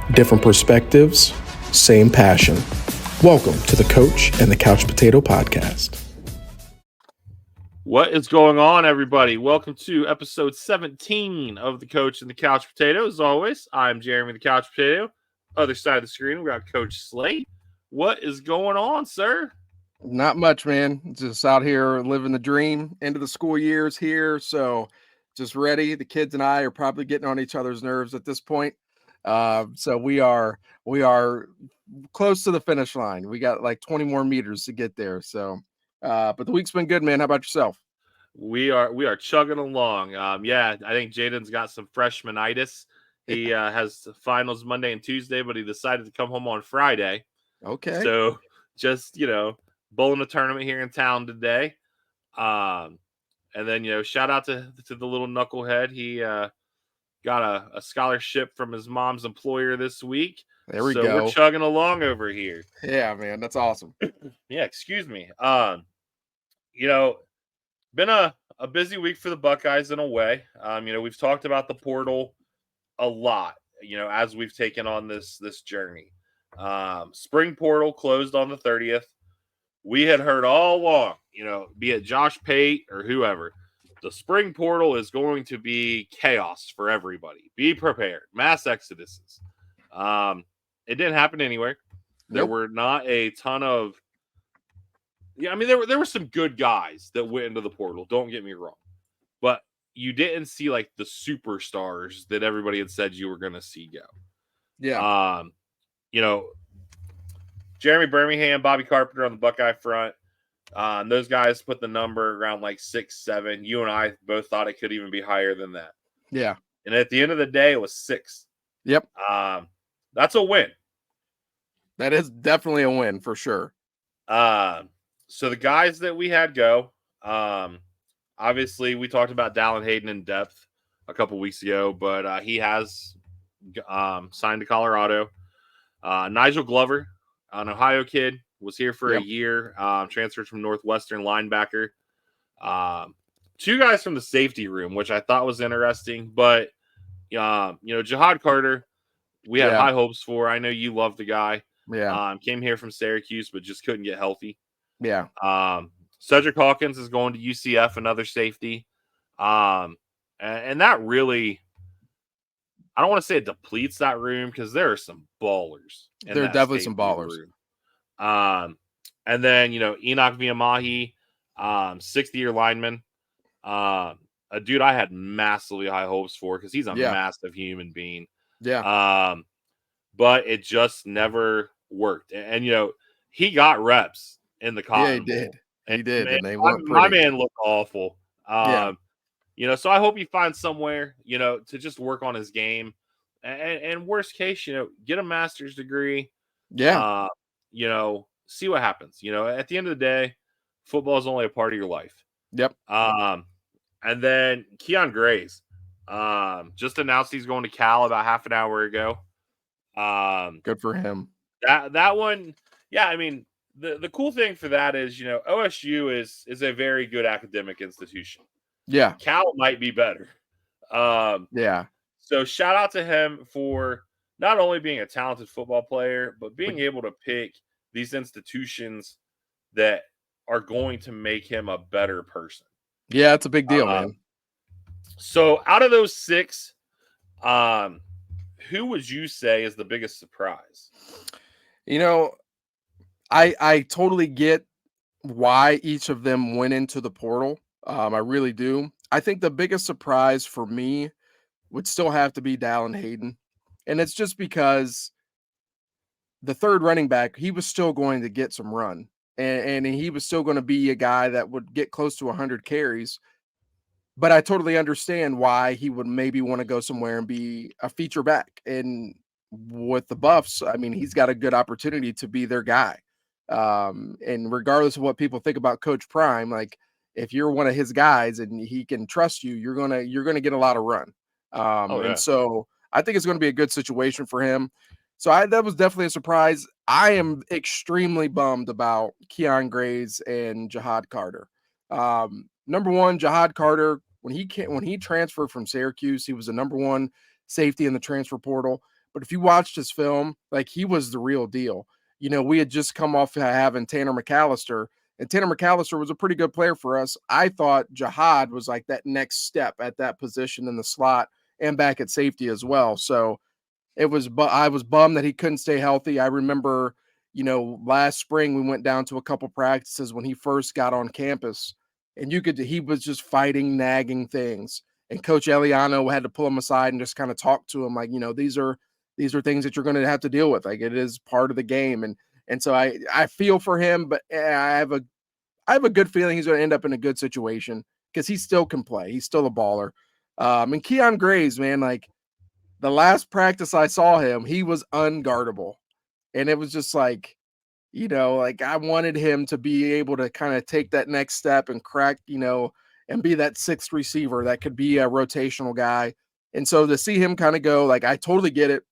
Different perspectives, same passion. Welcome to the Coach and the Couch Potato Podcast. What is going on, everybody? Welcome to episode 17 of the Coach and the Couch Potato. As always, I'm Jeremy the Couch Potato. Other side of the screen, we got Coach Slate. What is going on, sir? Not much, man. Just out here living the dream. End of the school year's here, so just ready. The kids and I are probably getting on each other's nerves at this point. So we are close to the finish line. We got like 20 more meters to get there. So, but the week's been good, man. How about yourself? We are chugging along. I think Jaden's got some freshmanitis. He has finals Monday and Tuesday, but he decided to come home on Friday. Okay. So just bowling a tournament here in town today. And then shout out to the little knucklehead. He got a scholarship from his mom's employer this week. There we go. We're chugging along over here. Yeah, man, that's awesome. Yeah, excuse me. Been a busy week for the Buckeyes in a way. We've talked about the portal a lot, as we've taken on this journey. Spring portal closed on the 30th. We had heard all along, be it Josh Pate or whoever, the spring portal is going to be chaos for everybody. Be prepared. Mass exoduses. It didn't happen anywhere. There were not a ton of there were some good guys that went into the portal. Don't get me wrong. But you didn't see like the superstars that everybody had said you were going to see go. Yeah. Jeremy Birmingham, Bobby Carpenter on the Buckeye front. Those guys put the number around like 6, 7. You and I both thought it could even be higher than that. Yeah. And at the end of the day, it was 6. Yep. That's a win. That is definitely a win for sure. So the guys that we had go, obviously we talked about Dallin Hayden in depth a couple weeks ago, but he has signed to Colorado. Nigel Glover, an Ohio kid, was here for a year, transferred from Northwestern, linebacker. 2 guys from the safety room, which I thought was interesting. But, Jihad Carter, we had high hopes for. I know you love the guy. Yeah. Came here from Syracuse, but just couldn't get healthy. Yeah. Cedric Hawkins is going to UCF, another safety. And that really, I don't want to say it depletes that room because there are some ballers. There are definitely some ballers. Room. And then, Enoch Viamahi, 6th-year lineman. A dude I had massively high hopes for because he's a massive human being. Yeah. But it just never worked. And he got reps in the Cotton Bowl. He did. Man, and they weren't my pretty. man looked awful. So I hope he finds somewhere, to just work on his game. And worst case, get a master's degree. Yeah. See what happens. At the end of the day, football is only a part of your life. Yep. And then Keon Grays just announced he's going to Cal about half an hour ago. Good for him. That one, the cool thing for that is, OSU is a very good academic institution. Yeah. Cal might be better. So shout out to him for not only being a talented football player, but being able to pick these institutions that are going to make him a better person. Yeah, it's a big deal, man. So out of those 6, who would you say is the biggest surprise? I totally get why each of them went into the portal. I really do. I think the biggest surprise for me would still have to be Dallin Hayden. And it's just because the third running back, he was still going to get some run. And he was still going to be a guy that would get close to 100 carries. But I totally understand why he would maybe want to go somewhere and be a feature back. And with the Buffs, I mean, he's got a good opportunity to be their guy. And regardless of what people think about Coach Prime, like if you're one of his guys and he can trust you, you're gonna get a lot of run. And so I think it's going to be a good situation for him. So that was definitely a surprise. I am extremely bummed about Keon Grays and Jihad Carter. Number one, Jihad Carter, when he transferred from Syracuse, he was the number 1 safety in the transfer portal. But if you watched his film, like, he was the real deal. We had just come off having Tanner McAllister, and Tanner McAllister was a pretty good player for us. I thought Jihad was like that next step at that position in the slot and back at safety as well. So I was bummed that he couldn't stay healthy. I remember, last spring we went down to a couple practices when he first got on campus, and he was just fighting nagging things. And Coach Eliano had to pull him aside and just kind of talk to him like, these are things that you're going to have to deal with. Like, it is part of the game. And so I feel for him, but I have a good feeling he's going to end up in a good situation because he still can play. He's still a baller. And Keon Graves, man, like, the last practice I saw him, he was unguardable. And it was just like, like, I wanted him to be able to kind of take that next step and crack, and be that sixth receiver that could be a rotational guy. And so to see him kind of go, like, I totally get it.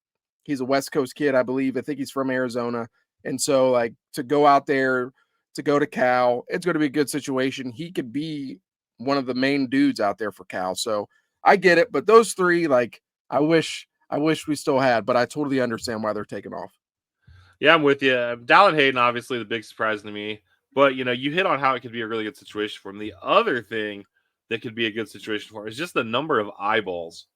He's a West Coast kid, I believe. I think he's from Arizona. And so, like, to go out there, to go to Cal, it's going to be a good situation. He could be one of the main dudes out there for Cal. So I get it. But those three, like, I wish we still had, but I totally understand why they're taking off. Yeah, I'm with you. Dallin Hayden, obviously the big surprise to me, but you hit on how it could be a really good situation for him. The other thing that could be a good situation for him is just the number of eyeballs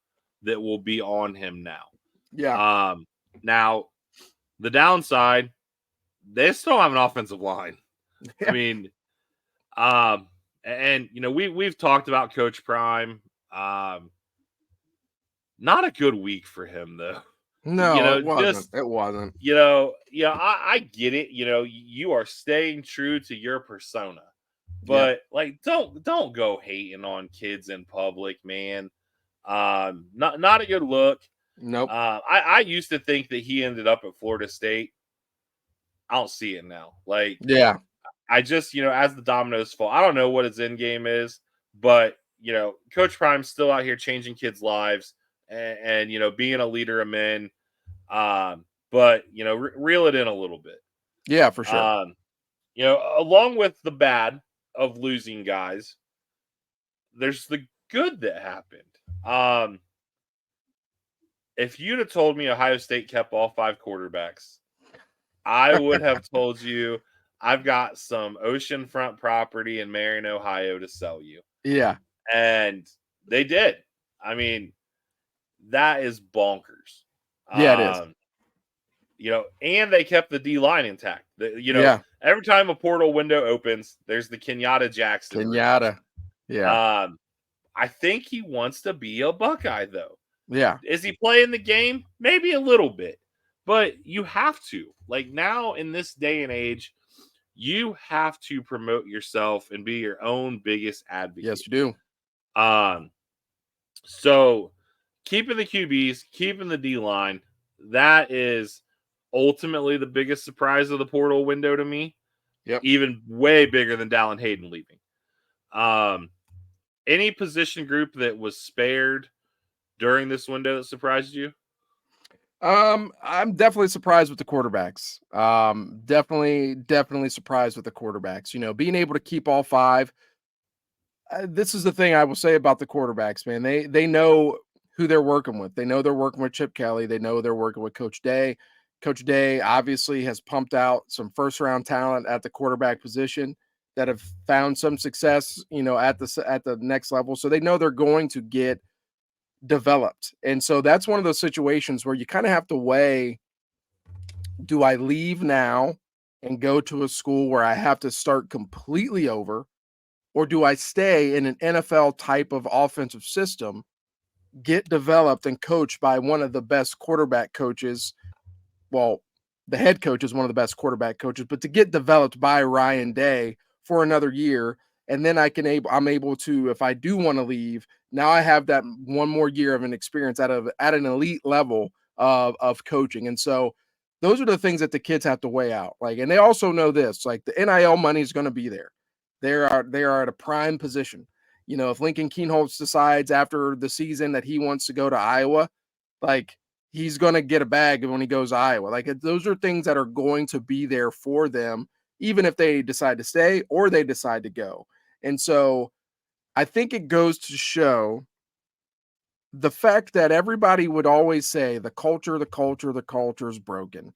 that will be on him now. Yeah. Now the downside, they still have an offensive line. Yeah. I mean, and we've talked about Coach Prime. Not a good week for him though. No, it wasn't. It wasn't. I get it. You are staying true to your persona, but like, don't go hating on kids in public, man. Not a good look. Nope. I used to think that he ended up at Florida State. I don't see it now. Like, yeah, I just, as the dominoes fall, I don't know what his end game is, but Coach Prime's still out here changing kids' lives and being a leader of men. But reel it in a little bit. Yeah, for sure. Along with the bad of losing guys, there's the good that happened. If you'd have told me Ohio State kept all 5 quarterbacks, I would have told you I've got some oceanfront property in Marion, Ohio to sell you. Yeah. And they did. I mean, that is bonkers. Yeah, it is. And they kept the D line intact. Every time a portal window opens, there's the Kenyatta Jackson. Kenyatta. Yeah. I think he wants to be a Buckeye, though. Yeah. Is he playing the game? Maybe a little bit. But you have to. Like, now in this day and age, you have to promote yourself and be your own biggest advocate. Yes, you do. So keeping the QBs, keeping the D-line, that is ultimately the biggest surprise of the portal window to me. Yep. Even way bigger than Dallin Hayden leaving. Any position group that was spared during this window that surprised you? I'm definitely surprised with the quarterbacks. Definitely surprised with the quarterbacks. Being able to keep all 5. This is the thing I will say about the quarterbacks, man. They know who they're working with. They know they're working with Chip Kelly. They know they're working with Coach Day. Coach Day obviously has pumped out some first-round talent at the quarterback position that have found some success, at the next level. So they know they're going to get developed. And so that's one of those situations where you kind of have to weigh, do I leave now and go to a school where I have to start completely over, or do I stay in an NFL type of offensive system, get developed and coached by one of the best quarterback coaches? Well, the head coach is one of the best quarterback coaches, but to get developed by Ryan Day for another year, and then I'm able to, if I do want to leave, now I have that one more year of an experience at an elite level of coaching. And so those are the things that the kids have to weigh out. Like, and they also know this, like, the NIL money is going to be there. They are at a prime position. If Lincoln Keenholz decides after the season that he wants to go to Iowa, like, he's going to get a bag when he goes to Iowa. Like, those are things that are going to be there for them, even if they decide to stay or they decide to go. And so I think it goes to show the fact that everybody would always say the culture is broken.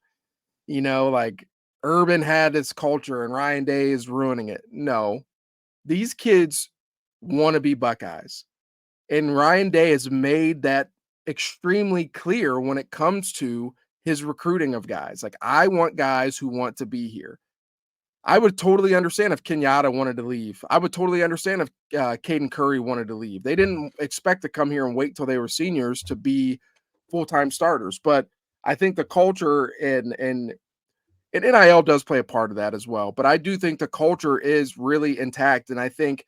Like Urban had his culture and Ryan Day is ruining it. No, these kids want to be Buckeyes. And Ryan Day has made that extremely clear when it comes to his recruiting of guys. Like, I want guys who want to be here. I would totally understand if Kenyatta wanted to leave. I would totally understand if Caden Curry wanted to leave. They didn't expect to come here and wait till they were seniors to be full-time starters. But I think the culture and NIL does play a part of that as well. But I do think the culture is really intact. And I think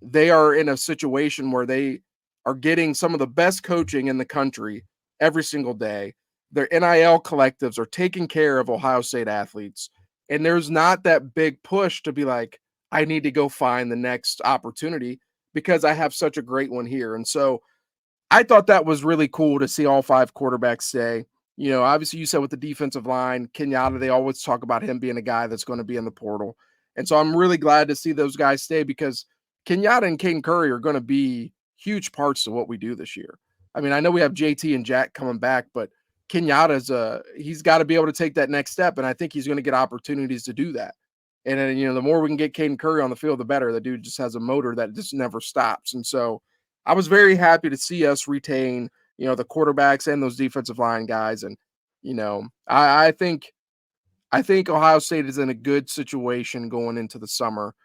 they are in a situation where they are getting some of the best coaching in the country every single day. Their NIL collectives are taking care of Ohio State athletes. And there's not that big push to be like, I need to go find the next opportunity because I have such a great one here. And so I thought that was really cool to see all 5 quarterbacks stay. Obviously you said with the defensive line, Kenyatta, they always talk about him being a guy that's going to be in the portal. And so I'm really glad to see those guys stay because Kenyatta and Caden Curry are going to be huge parts of what we do this year. I mean, I know we have JT and Jack coming back, but Kenyatta's he's got to be able to take that next step. And I think he's going to get opportunities to do that. And then, the more we can get Caden Curry on the field, the better. The dude just has a motor that just never stops. And so I was very happy to see us retain, the quarterbacks and those defensive line guys. And, I think Ohio State is in a good situation going into the summer.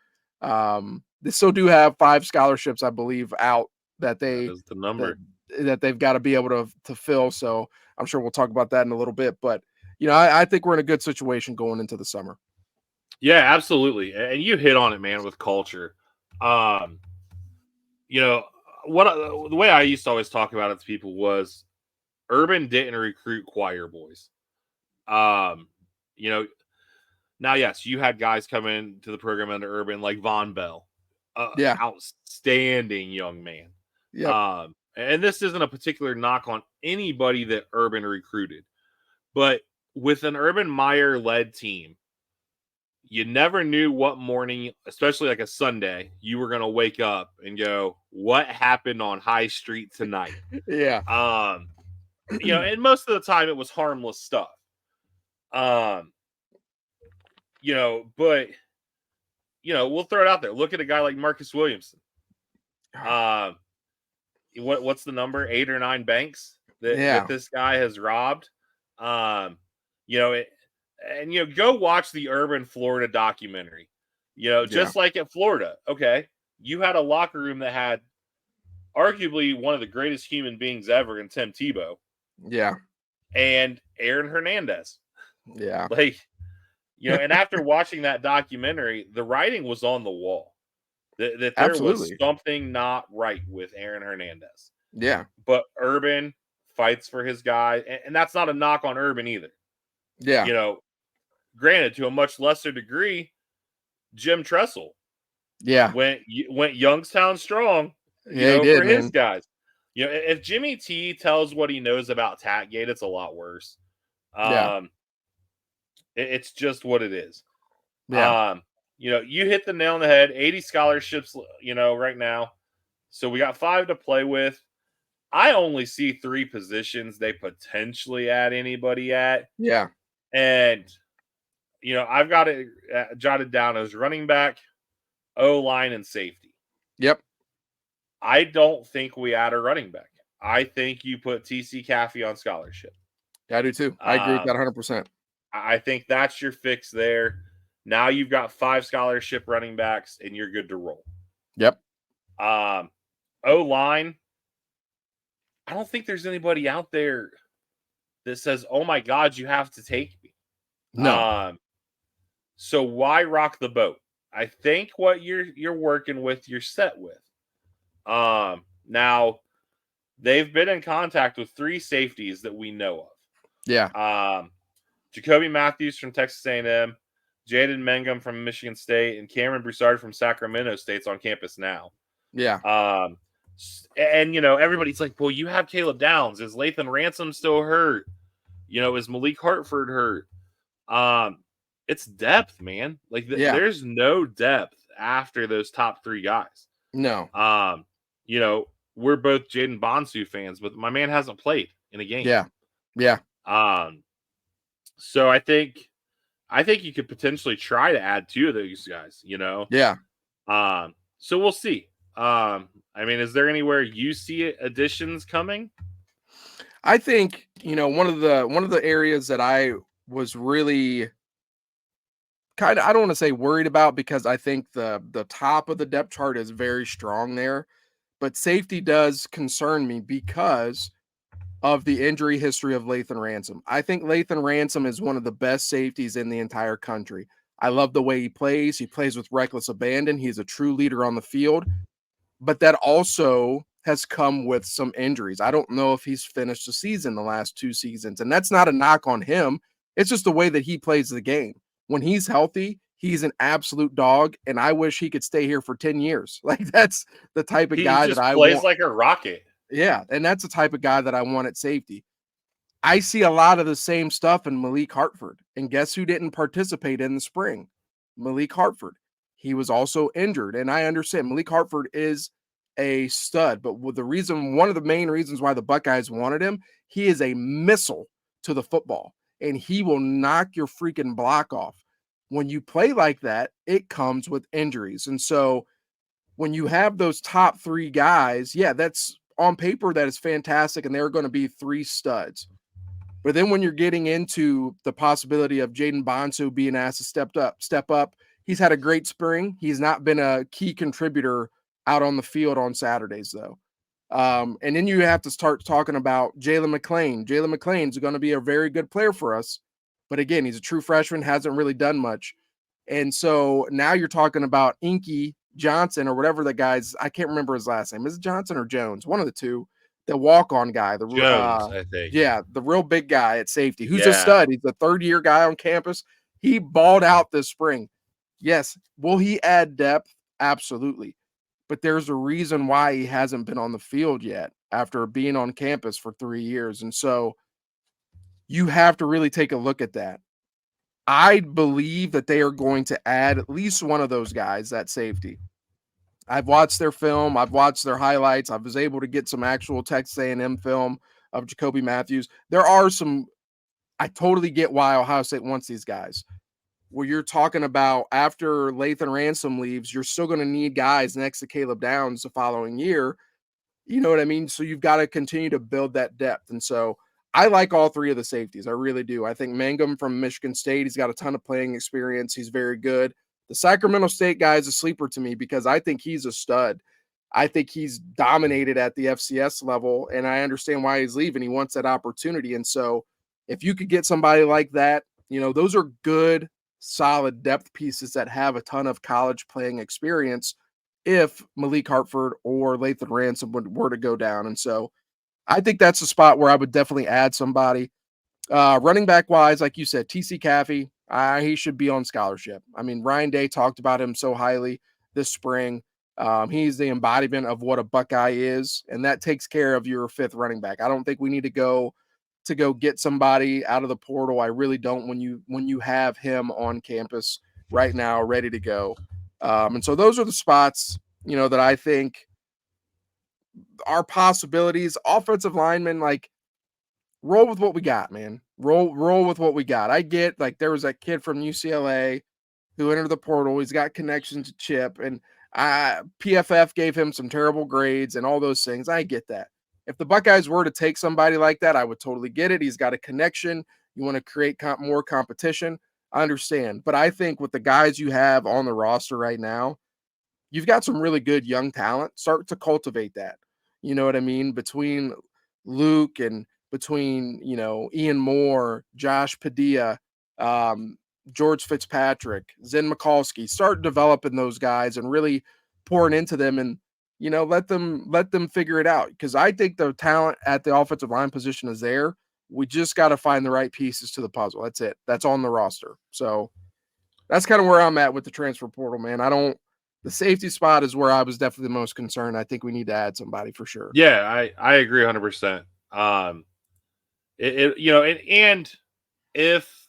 They still do have 5 scholarships, I believe, out that is the number that they've got to be able to fill. So I'm sure we'll talk about that in a little bit. But, I think we're in a good situation going into the summer. Yeah, absolutely. And you hit on it, man, with culture. The way I used to always talk about it to people was Urban didn't recruit choir boys. Now, yes, you had guys come into the program under Urban like Von Bell. Outstanding young man. Yeah. And this isn't a particular knock on anybody that Urban recruited. But with an Urban Meyer-led team, you never knew what morning, especially like a Sunday, you were going to wake up and go, what happened on High Street tonight? Yeah. And most of the time it was harmless stuff. But, we'll throw it out there. Look at a guy like Marcus Williamson. What's the number? 8 or 9 banks that this guy has robbed. Go watch the Urban Florida documentary. Just like at Florida, okay, you had a locker room that had arguably one of the greatest human beings ever in Tim Tebow. Yeah. And Aaron Hernandez. Yeah. And after watching that documentary, the writing was on the wall that there Absolutely. was something not right with Aaron Hernandez. Yeah. But Urban fights for his guy. And that's not a knock on Urban either. Yeah. Granted, to a much lesser degree, Jim Tressel. Yeah. Went Youngstown strong, he did, for his man. guys. If Jimmy T tells what he knows about Tatgate, it's a lot worse. It's just what it is. Yeah. You hit the nail on the head. 80 scholarships, right now. So we got 5 to play with. I only see 3 positions they potentially add anybody at. Yeah. And, I've got it jotted down as running back, O-line, and safety. Yep. I don't think we add a running back. I think you put TC Caffey on scholarship. I do too. I agree with that 100%. I think that's your fix there. Now you've got 5 scholarship running backs, and you're good to roll. Yep. O-line, I don't think there's anybody out there that says, oh, my God, you have to take me. No. So why rock the boat? I think what you're working with, you're set with. Now, they've been in contact with 3 safeties that we know of. Yeah. Jacoby Matthews from Texas A&M, Jaden Mangum from Michigan State, and Cameron Broussard from Sacramento State's on campus now. Yeah. And, everybody's like, well, you have Caleb Downs. Is Lathan Ransom still hurt? Is Malik Hartford hurt? It's depth, man. There's no depth after those top 3 guys. No. we're both Jaden Bonsu fans, but my man hasn't played in a game. Yeah. So I think you could potentially try to add 2 of those guys, Yeah. So we'll see. I mean, is there anywhere you see additions coming? I think, one of the areas that I was really kind of, I don't want to say worried about, because I think the top of the depth chart is very strong there, but safety does concern me because of the injury history of Lathan Ransom. I think Lathan Ransom is one of the best safeties in the entire country. I love the way he plays. He plays with reckless abandon. He's a true leader on the field, but that also has come with some injuries. I don't know if he's finished the season the last 2 seasons, and that's not a knock on him. It's just the way that he plays the game. When he's healthy, he's an absolute dog, and I wish he could stay here for 10 years. Like, that's the type of guy that I plays want. like a rocket. Yeah, and that's the type of guy that I want at safety. I see a lot of the same stuff in Malik Hartford. And guess who didn't participate in the spring? Malik Hartford. He was also injured. And I understand Malik Hartford is a stud, but one of the main reasons why the Buckeyes wanted him, he is a missile to the football, and he will knock your freaking block off. When you play like that, it comes with injuries. And so when you have those top 3 guys, yeah, that's on paper, that is fantastic, and they're going to be 3 studs. But then when you're getting into the possibility of Jaden Bonsu being asked to step up, he's had a great spring. He's not been a key contributor out on the field on Saturdays, though. And then you have to start talking about Jalen McClain. Jalen McClain's going to be a very good player for us. But again, he's a true freshman, hasn't really done much. And so now you're talking about Inky Johnson, or whatever the guy's, I can't remember his last name. Is it Johnson or Jones? One of the two. The walk-on guy, Jones, I think. Yeah, the real big guy at safety, who's a stud. He's a third-year guy on campus. He balled out this spring. Yes, will he add depth? Absolutely. But there's a reason why he hasn't been on the field yet after being on campus for 3 years. And so you have to really take a look at that. I believe that they are going to add at least one of those guys at safety. I've watched their film. I've watched their highlights. I was able to get some actual Texas A&M film of Jacoby Matthews. There are some, I totally get why Ohio State wants these guys. Where you're talking about after Lathan Ransom leaves, you're still going to need guys next to Caleb Downs the following year. You know what I mean? So you've got to continue to build that depth. And so I like all 3 of the safeties. I really do. I think Mangum from Michigan State, he's got a ton of playing experience. He's very good. The Sacramento State guy is a sleeper to me because I think he's a stud. I think he's dominated at the FCS level, and I understand why he's leaving. He wants that opportunity. And so if you could get somebody like that, those are good, solid depth pieces that have a ton of college playing experience if Malik Hartford or Lathan Ransom were to go down. And so I think that's a spot where I would definitely add somebody. Running back wise, like you said, TC Caffey, he should be on scholarship. I mean, Ryan Day talked about him so highly this spring. He's the embodiment of what a Buckeye is, and that takes care of your 5th running back. I don't think we need to go get somebody out of the portal. I really don't when you have him on campus right now, ready to go. And so those are the spots, that I think are possibilities. Offensive linemen, like, roll with what we got, man. Roll with what we got. I get, like, there was that kid from UCLA who entered the portal. He's got connections to Chip, and PFF gave him some terrible grades and all those things. I get that. If the Buckeyes were to take somebody like that, I would totally get it. He's got a connection. You want to create more competition. I understand. But I think with the guys you have on the roster right now, you've got some really good young talent. Start to cultivate that. You know what I mean? Between Luke and between, Ian Moore, Josh Padilla, George Fitzpatrick, Zen Mikulski, start developing those guys and really pouring into them and, let them figure it out. Because I think the talent at the offensive line position is there. We just got to find the right pieces to the puzzle. That's it. That's on the roster. So that's kind of where I'm at with the transfer portal, man. The safety spot is where I was definitely the most concerned. I think we need to add somebody for sure. Yeah, I agree 100%. And if,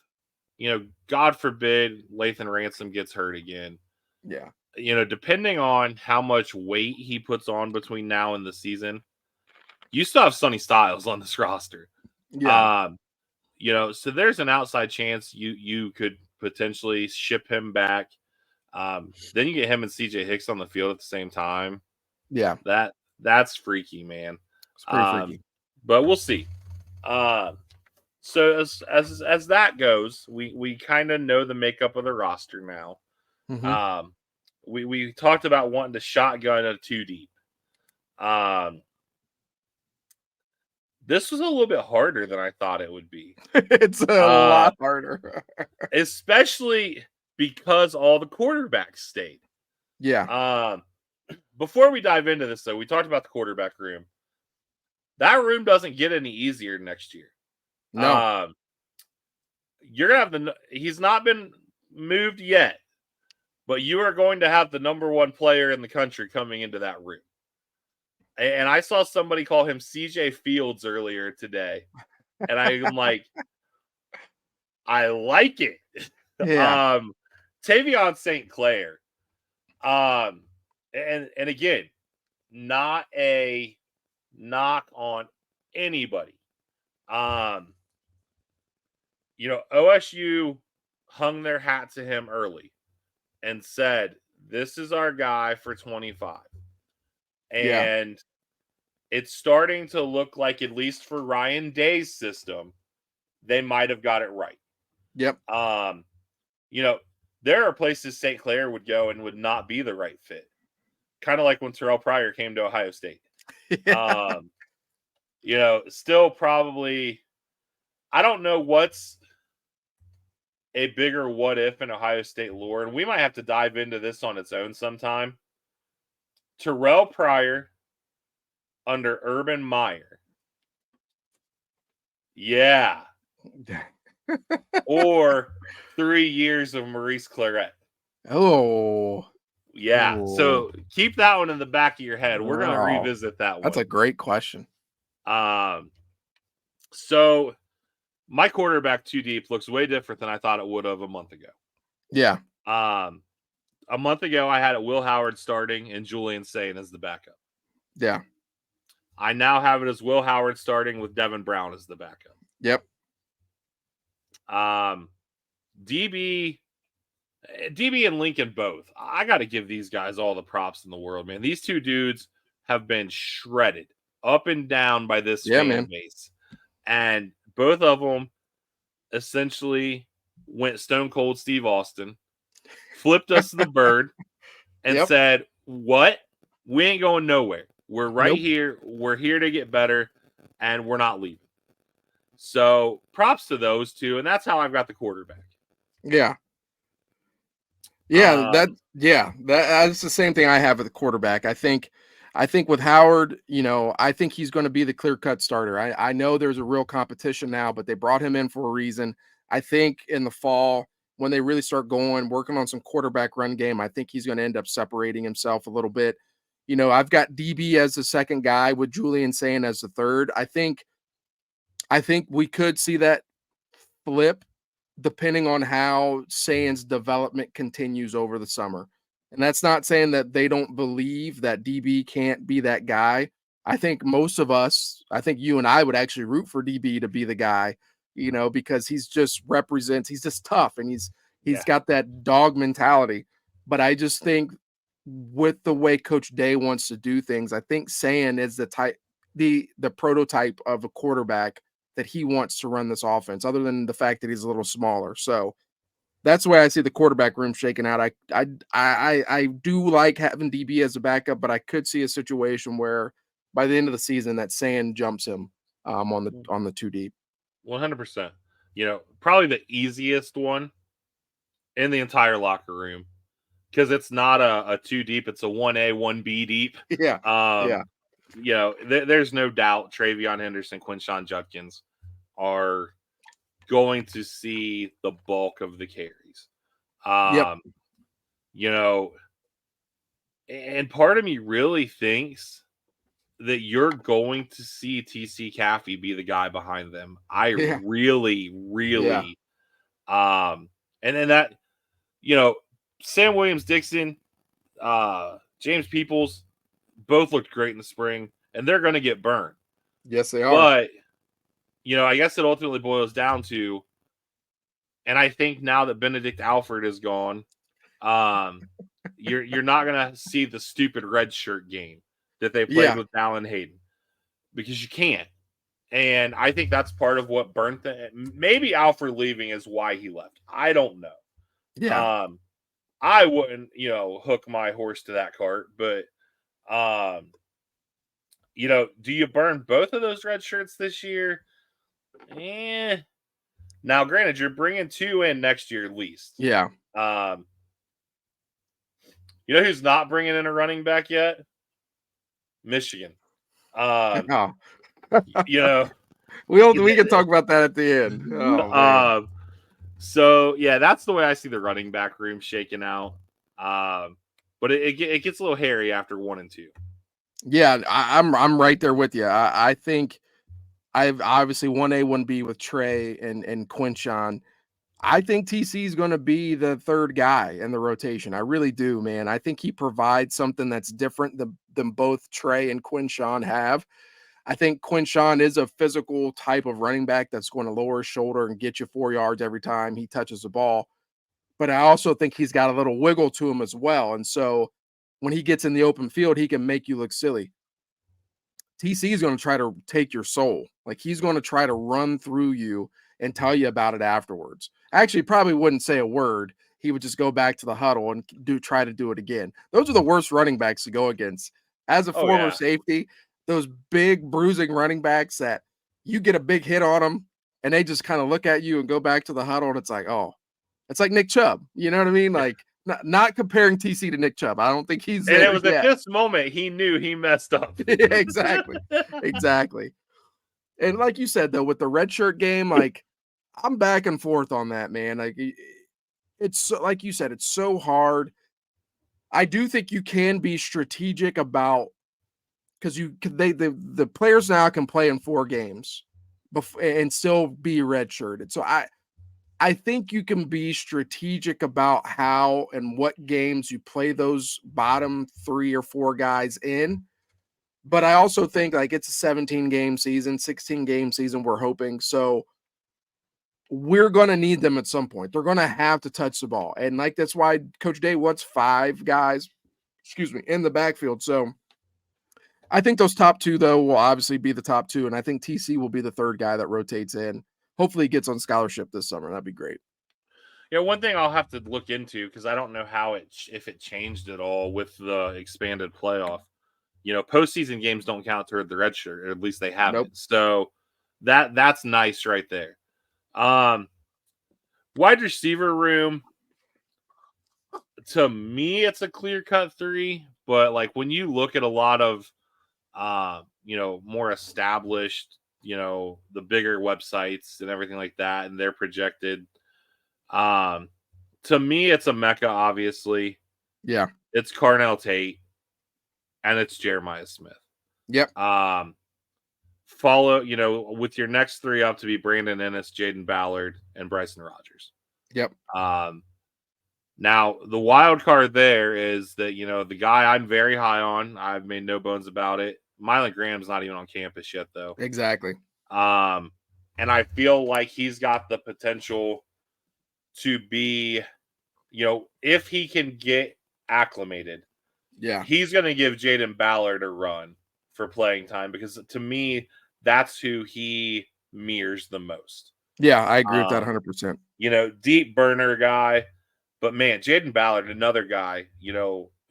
God forbid Lathan Ransom gets hurt again. Yeah. depending on how much weight he puts on between now and the season, you still have Sonny Styles on this roster. Yeah. So there's an outside chance you could potentially ship him back. Then you get him and CJ Hicks on the field at the same time. Yeah. That's freaky, man. It's pretty freaky. But we'll see. So as that goes, we kind of know the makeup of the roster now. Mm-hmm. We talked about wanting to shotgun a 2 deep. This was a little bit harder than I thought it would be. It's a lot harder. Especially because all the quarterbacks stayed. Yeah. Before we dive into this, though, we talked about the quarterback room. That room doesn't get any easier next year. No. You're going to have he's not been moved yet, but you are going to have the number one player in the country coming into that room. And I saw somebody call him CJ Fields earlier today. And I'm like, I like it. Yeah. Tavion St. Clair. And again, not a knock on anybody. OSU hung their hat to him early and said, this is our guy for 25. And it's starting to look like, at least for Ryan Day's system, they might have got it right. Yep. There are places St. Clair would go and would not be the right fit. Kind of like when Terrell Pryor came to Ohio State. Yeah. Still probably, I don't know what's a bigger what if in Ohio State lore, and we might have to dive into this on its own sometime. Terrell Pryor under Urban Meyer. Yeah. Or 3 years of Maurice Claret. Oh. Yeah. Ooh. So keep that one in the back of your head. We're going to revisit that one. That's a great question. So my quarterback 2 deep looks way different than I thought it would have a month ago. Yeah. A month ago, I had Will Howard starting and Julian Sayin as the backup. Yeah. I now have it as Will Howard starting with Devin Brown as the backup. Yep. DB and Lincoln both. I got to give these guys all the props in the world, man. These two dudes have been shredded up and down by this fan base. And both of them essentially went stone cold Steve Austin, flipped us the bird, and said, what? We ain't going nowhere. We're right here. We're here to get better, and we're not leaving. So props to those two, and that's how I've got the quarterback. Yeah. Yeah, that's the same thing I have with the quarterback. I think with Howard, I think he's going to be the clear-cut starter. I know there's a real competition now, but they brought him in for a reason. I think in the fall, when they really start working on some quarterback run game, I think he's going to end up separating himself a little bit. I've got DB as the second guy with Julian Sayin as the third. I think we could see that flip depending on how Sayin's development continues over the summer. And that's not saying that they don't believe that DB can't be that guy. I think most of us, you and I would actually root for DB to be the guy, because he's just tough and he's got that dog mentality. But I just think with the way Coach Day wants to do things, I think Sayin is the prototype of a quarterback that he wants to run this offense, other than the fact that he's a little smaller. So that's the way I see the quarterback room shaking out. I do like having DB as a backup, but I could see a situation where by the end of the season that Sayin jumps him on the 2 deep. 100%. Probably the easiest one in the entire locker room, because it's not a 2 deep, it's a 1A, 1B deep. Yeah. There's no doubt Travion Henderson, Quinshon Judkins are going to see the bulk of the carries. And part of me really thinks that you're going to see TC Caffey be the guy behind them. Really, and then that, Sam Williams-Dixon, James Peoples, both looked great in the spring, and they're going to get burned. Yes, they are. But, I guess it ultimately boils down to, and I think now that Benedict Alford is gone, you're not going to see the stupid red shirt game that they played with Dallin Hayden, because you can't. And I think that's part of what burnt them. Maybe Alfred leaving is why he left. I don't know. Yeah. I wouldn't, hook my horse to that cart. But, do you burn both of those red shirts this year? Now, granted, you're bringing 2 in next year at least. Yeah. You know who's not bringing in a running back yet? Michigan. Oh. We can talk about that at the end. Oh, man. So that's the way I see the running back room shaking out. But it gets a little hairy after 1 and 2. Yeah, I'm right there with you. I think I've obviously 1A, 1B with Trey and Quinshon. I think TC is going to be the third guy in the rotation. I really do, man. I think he provides something that's different than both Trey and Quinshon have. I think Quinshon is a physical type of running back that's going to lower his shoulder and get you 4 yards every time he touches the ball. But I also think he's got a little wiggle to him as well. And so when he gets in the open field, he can make you look silly. TC is going to try to take your soul. Like, he's going to try to run through you and tell you about it afterwards. Actually, probably wouldn't say a word. He would just go back to the huddle and try to do it again. Those are the worst running backs to go against. As a former safety, those big bruising running backs that you get a big hit on them and they just kind of look at you and go back to the huddle, and it's like, oh, it's like Nick Chubb. You know what I mean? Like, not comparing TC to Nick Chubb. I don't think he's there. And it was at this moment he knew he messed up. Exactly. And like you said, though, with the red shirt game, like, I'm back and forth on that, man. Like, it's so, like you said, it's so hard. I do think you can be strategic about, because the players now can play in 4 games and still be redshirted. So I think you can be strategic about how and what games you play those bottom 3 or 4 guys in. But I also think, like, it's a 17-game season, 16-game season, we're hoping. So we're going to need them at some point. They're going to have to touch the ball. And, like, that's why Coach Day wants 5 guys, in the backfield. So I think those top 2, though, will obviously be the top 2. And I think TC will be the third guy that rotates in. Hopefully he gets on scholarship this summer. That'd be great. Yeah, one thing I'll have to look into, because I don't know if it changed at all with the expanded playoff. Postseason games don't count toward the red shirt, or at least they haven't. Nope. So that's nice right there. Wide receiver room, to me, it's a clear-cut 3. But, like, when you look at a lot of, more established, the bigger websites and everything like that, and they're projected, to me, it's a Mecca, obviously. Yeah. It's Carnell Tate, and it's Jeremiah Smith. Yep. Follow, with your next 3 up to be Brandon Ennis, Jaden Ballard, and Bryson Rogers. Yep. Now, the wild card there is that, the guy I'm very high on, I've made no bones about it. Mylan Graham's not even on campus yet, though. Exactly. And I feel like he's got the potential to be, if he can get acclimated, he's going to give Jaden Ballard a run for playing time, because to me, that's who he mirrors the most. Yeah, I agree with that 100%. Deep burner guy. But, man, Jaden Ballard, another guy,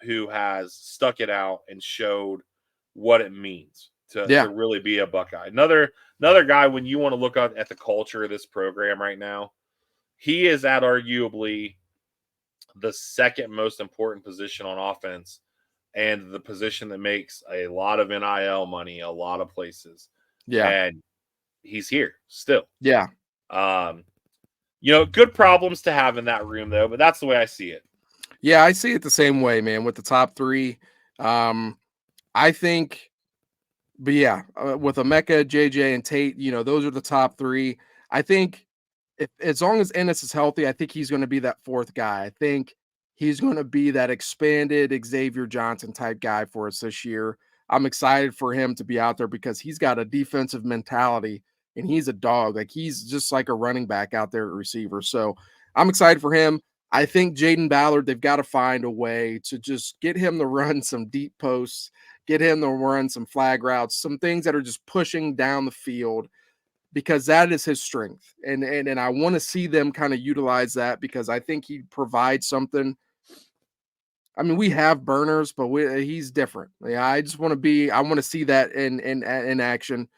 who has stuck it out and showed what it means to really be a Buckeye. Another guy, when you want to look at the culture of this program right now, he is at arguably the second most important position on offense, and the position that makes a lot of NIL money a lot of places. Yeah. And he's here still. Yeah. Good problems to have in that room, though, but that's the way I see it. Yeah, I see it the same way, man, with the top 3. I think, but yeah, with Emeka, JJ, and Tate, those are the top 3. I think as long as Ennis is healthy, I think he's going to be that 4th guy. I think he's going to be that expanded Xavier Johnson type guy for us this year. I'm excited for him to be out there because he's got a defensive mentality and he's a dog. Like he's just like a running back out there at receiver. So I'm excited for him. I think Jaden Ballard, they've got to find a way to just get him to run some deep posts, get him to run some flag routes, some things that are just pushing down the field, because that is his strength. And I want to see them kind of utilize that because I think he provides something. I mean, we have burners, but he's different. Yeah, I want to see that in action.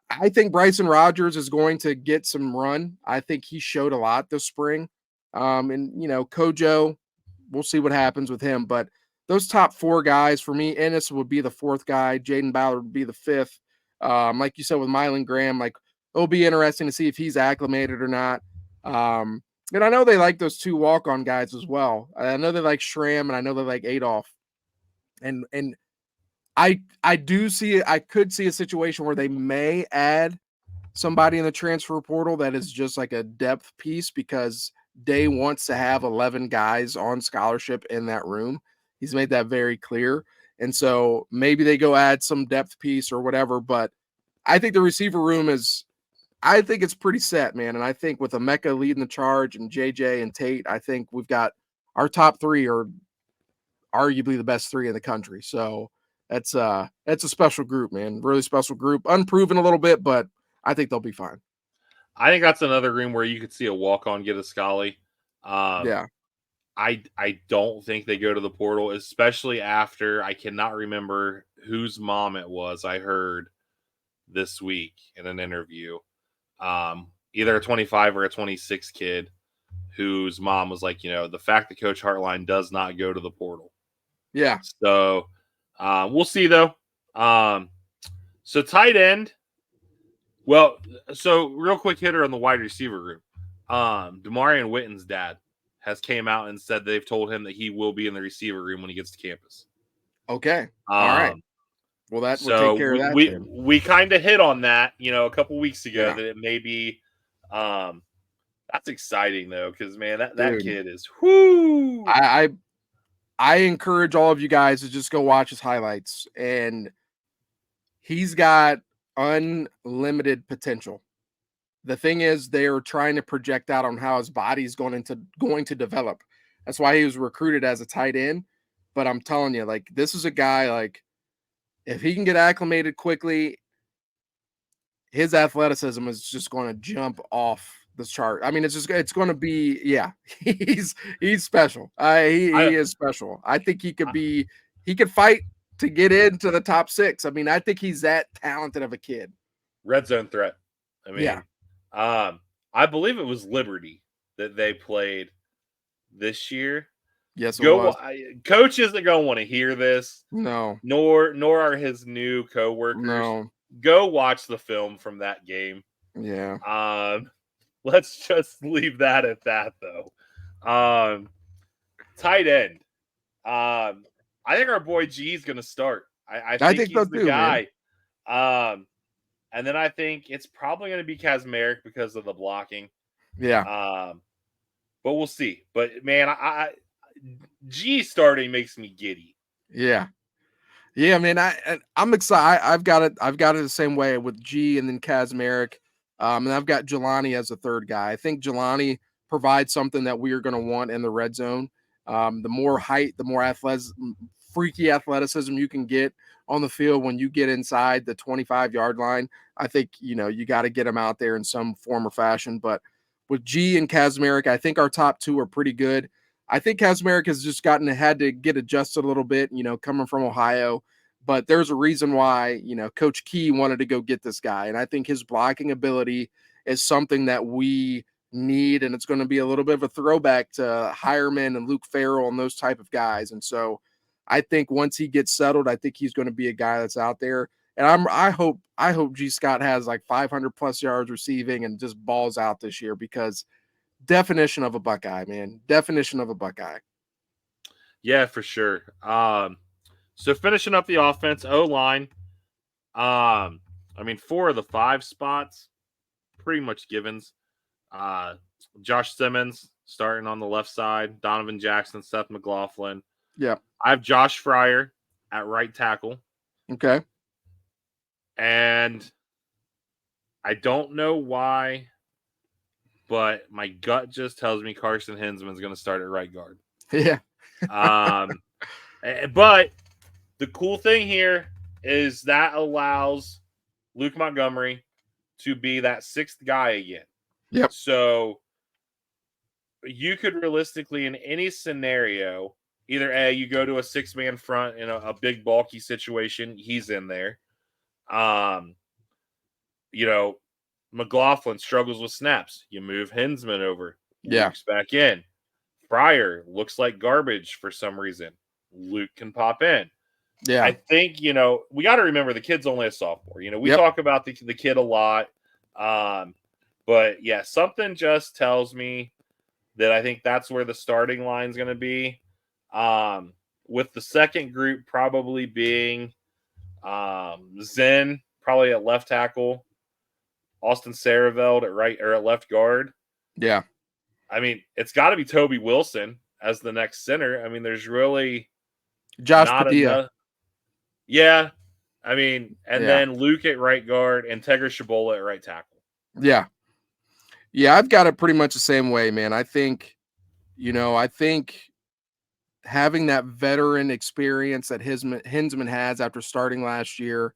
I think Bryson Rogers is going to get some run. I think he showed a lot this spring. And Kojo, we'll see what happens with him. But those top 4 guys for me, Ennis would be the 4th guy. Jaden Ballard would be the 5th. Like you said with Mylan Graham, like it'll be interesting to see if he's acclimated or not. And I know they like those 2 walk-on guys as well. I know they like Schramm and I know they like Adolph. And I could see a situation where they may add somebody in the transfer portal that is just like a depth piece because Day wants to have 11 guys on scholarship in that room. He's made that very clear. And so maybe they go add some depth piece or whatever, but I think the receiver room I think it's pretty set, man. And I think with Emeka leading the charge and JJ and Tate, I think we've got our top 3 are arguably the best 3 in the country. So that's a special group, man. Really special group. Unproven a little bit, but I think they'll be fine. I think that's another room where you could see a walk-on get a Scully. Yeah. I don't think they go to the portal, especially after I cannot remember whose mom it was I heard this week in an interview. Either a 25 or a 26 kid whose mom was like, the fact that Coach Hartline does not go to the portal. Yeah. So we'll see though. So tight end. Well, so real quick hitter on the wide receiver group. Demarion Witten's dad has came out and said they've told him that he will be in the receiver room when he gets to campus. Okay. All right. Well, that will take care of that. We kind of hit on that, a couple weeks ago that it may be. That's exciting though, because man, that kid is whoo. I encourage all of you guys to just go watch his highlights, and he's got unlimited potential. The thing is, they are trying to project out on how his body's going to develop. That's why he was recruited as a tight end. But I'm telling you, like, this is a guy, like, if he can get acclimated quickly, his athleticism is just going to jump off the chart. I mean, it's going to be, he's special. He is special. I think he could fight to get into the top 6. I mean, I think he's that talented of a kid. Red zone threat. I mean, I believe it was Liberty that they played this year. Yes, it was. Coach isn't going to want to hear this. No. Nor are his new coworkers. No. Go watch the film from that game. Yeah. Let's just leave that at that, though. Tight end. I think our boy G is going to start. I think he's so the too, guy. Man. And then I think it's probably going to be Kazmarek because of the blocking. Yeah. But we'll see. But man, G starting makes me giddy. Yeah. Yeah, man. I'm excited. I've got it the same way with G and then Kazmarek. And I've got Jelani as a 3rd guy. I think Jelani provides something that we are going to want in the red zone. The more height, the more freaky athleticism you can get on the field when you get inside the 25-yard line. I think, you got to get him out there in some form or fashion. But with G and Kazmarek, I think our top 2 are pretty good. I think Kazmarek has just had to get adjusted a little bit, coming from Ohio. But there's a reason why, Coach Key wanted to go get this guy. And I think his blocking ability is something that we need. And it's going to be a little bit of a throwback to Hireman and Luke Farrell and those type of guys. And so I think once he gets settled, I think he's going to be a guy that's out there. And I hope G. Scott has like 500 plus yards receiving and just balls out this year, because definition of a Buckeye, man. Definition of a Buckeye. Yeah, for sure. So finishing up the offense, O-line. 4 of the 5 spots, pretty much givens. Josh Simmons, starting on the left side. Donovan Jackson, Seth McLaughlin. Yeah. I have Josh Fryer at right tackle. Okay. And I don't know why, but my gut just tells me Carson Hinsman's going to start at right guard. Yeah. But the cool thing here is that allows Luke Montgomery to be that sixth guy again. Yep. So you could realistically, in any scenario, either A, you go to a six-man front in a big, bulky situation. He's in there. McLaughlin struggles with snaps. You move Hinsman over. Yeah. Luke's back in. Fryer looks like garbage for some reason. Luke can pop in. Yeah. I think, we got to remember the kid's only a sophomore. We talk about the kid a lot. But, yeah, something just tells me that I think that's where the starting line is going to be. With the second group probably being Zen, probably at left tackle, Austin Saraveld at right or at left guard. Yeah. I mean, it's got to be Toby Wilson as the next center. I mean, there's really Josh not Padilla. enough. Yeah. I mean, then Luke at right guard and Tegra Shabola at right tackle. Yeah. Yeah, I've got it pretty much the same way, man. I think having that veteran experience that Hinsman has after starting last year,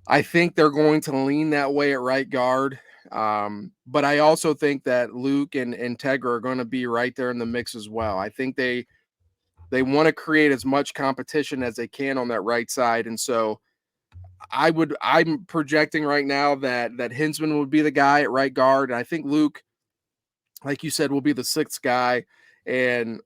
I think they're going to lean that way at right guard. But I also think that Luke and Tegra are going to be right there in the mix as well. I think they want to create as much competition as they can on that right side. And so I'm projecting right now that Hinsman would be the guy at right guard. And I think Luke, like you said, will be the sixth guy. And,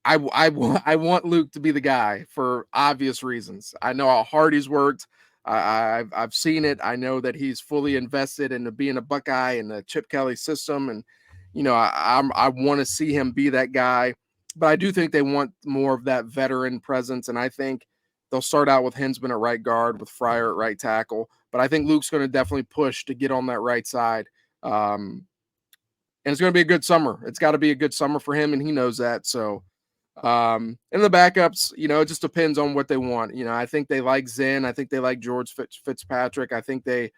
I want Luke to be the guy for obvious reasons. I know how hard he's worked. I've seen it. I know that he's fully invested into being a Buckeye in the Chip Kelly system. And, I want to see him be that guy. But I do think they want more of that veteran presence. And I think they'll start out with Hinsman at right guard, with Fryer at right tackle. But I think Luke's going to definitely push to get on that right side. And it's going to be a good summer. It's got to be a good summer for him, and he knows that. So, and the backups, it just depends on what they want. I think they like Zen. I think they like George Fitzpatrick. I think they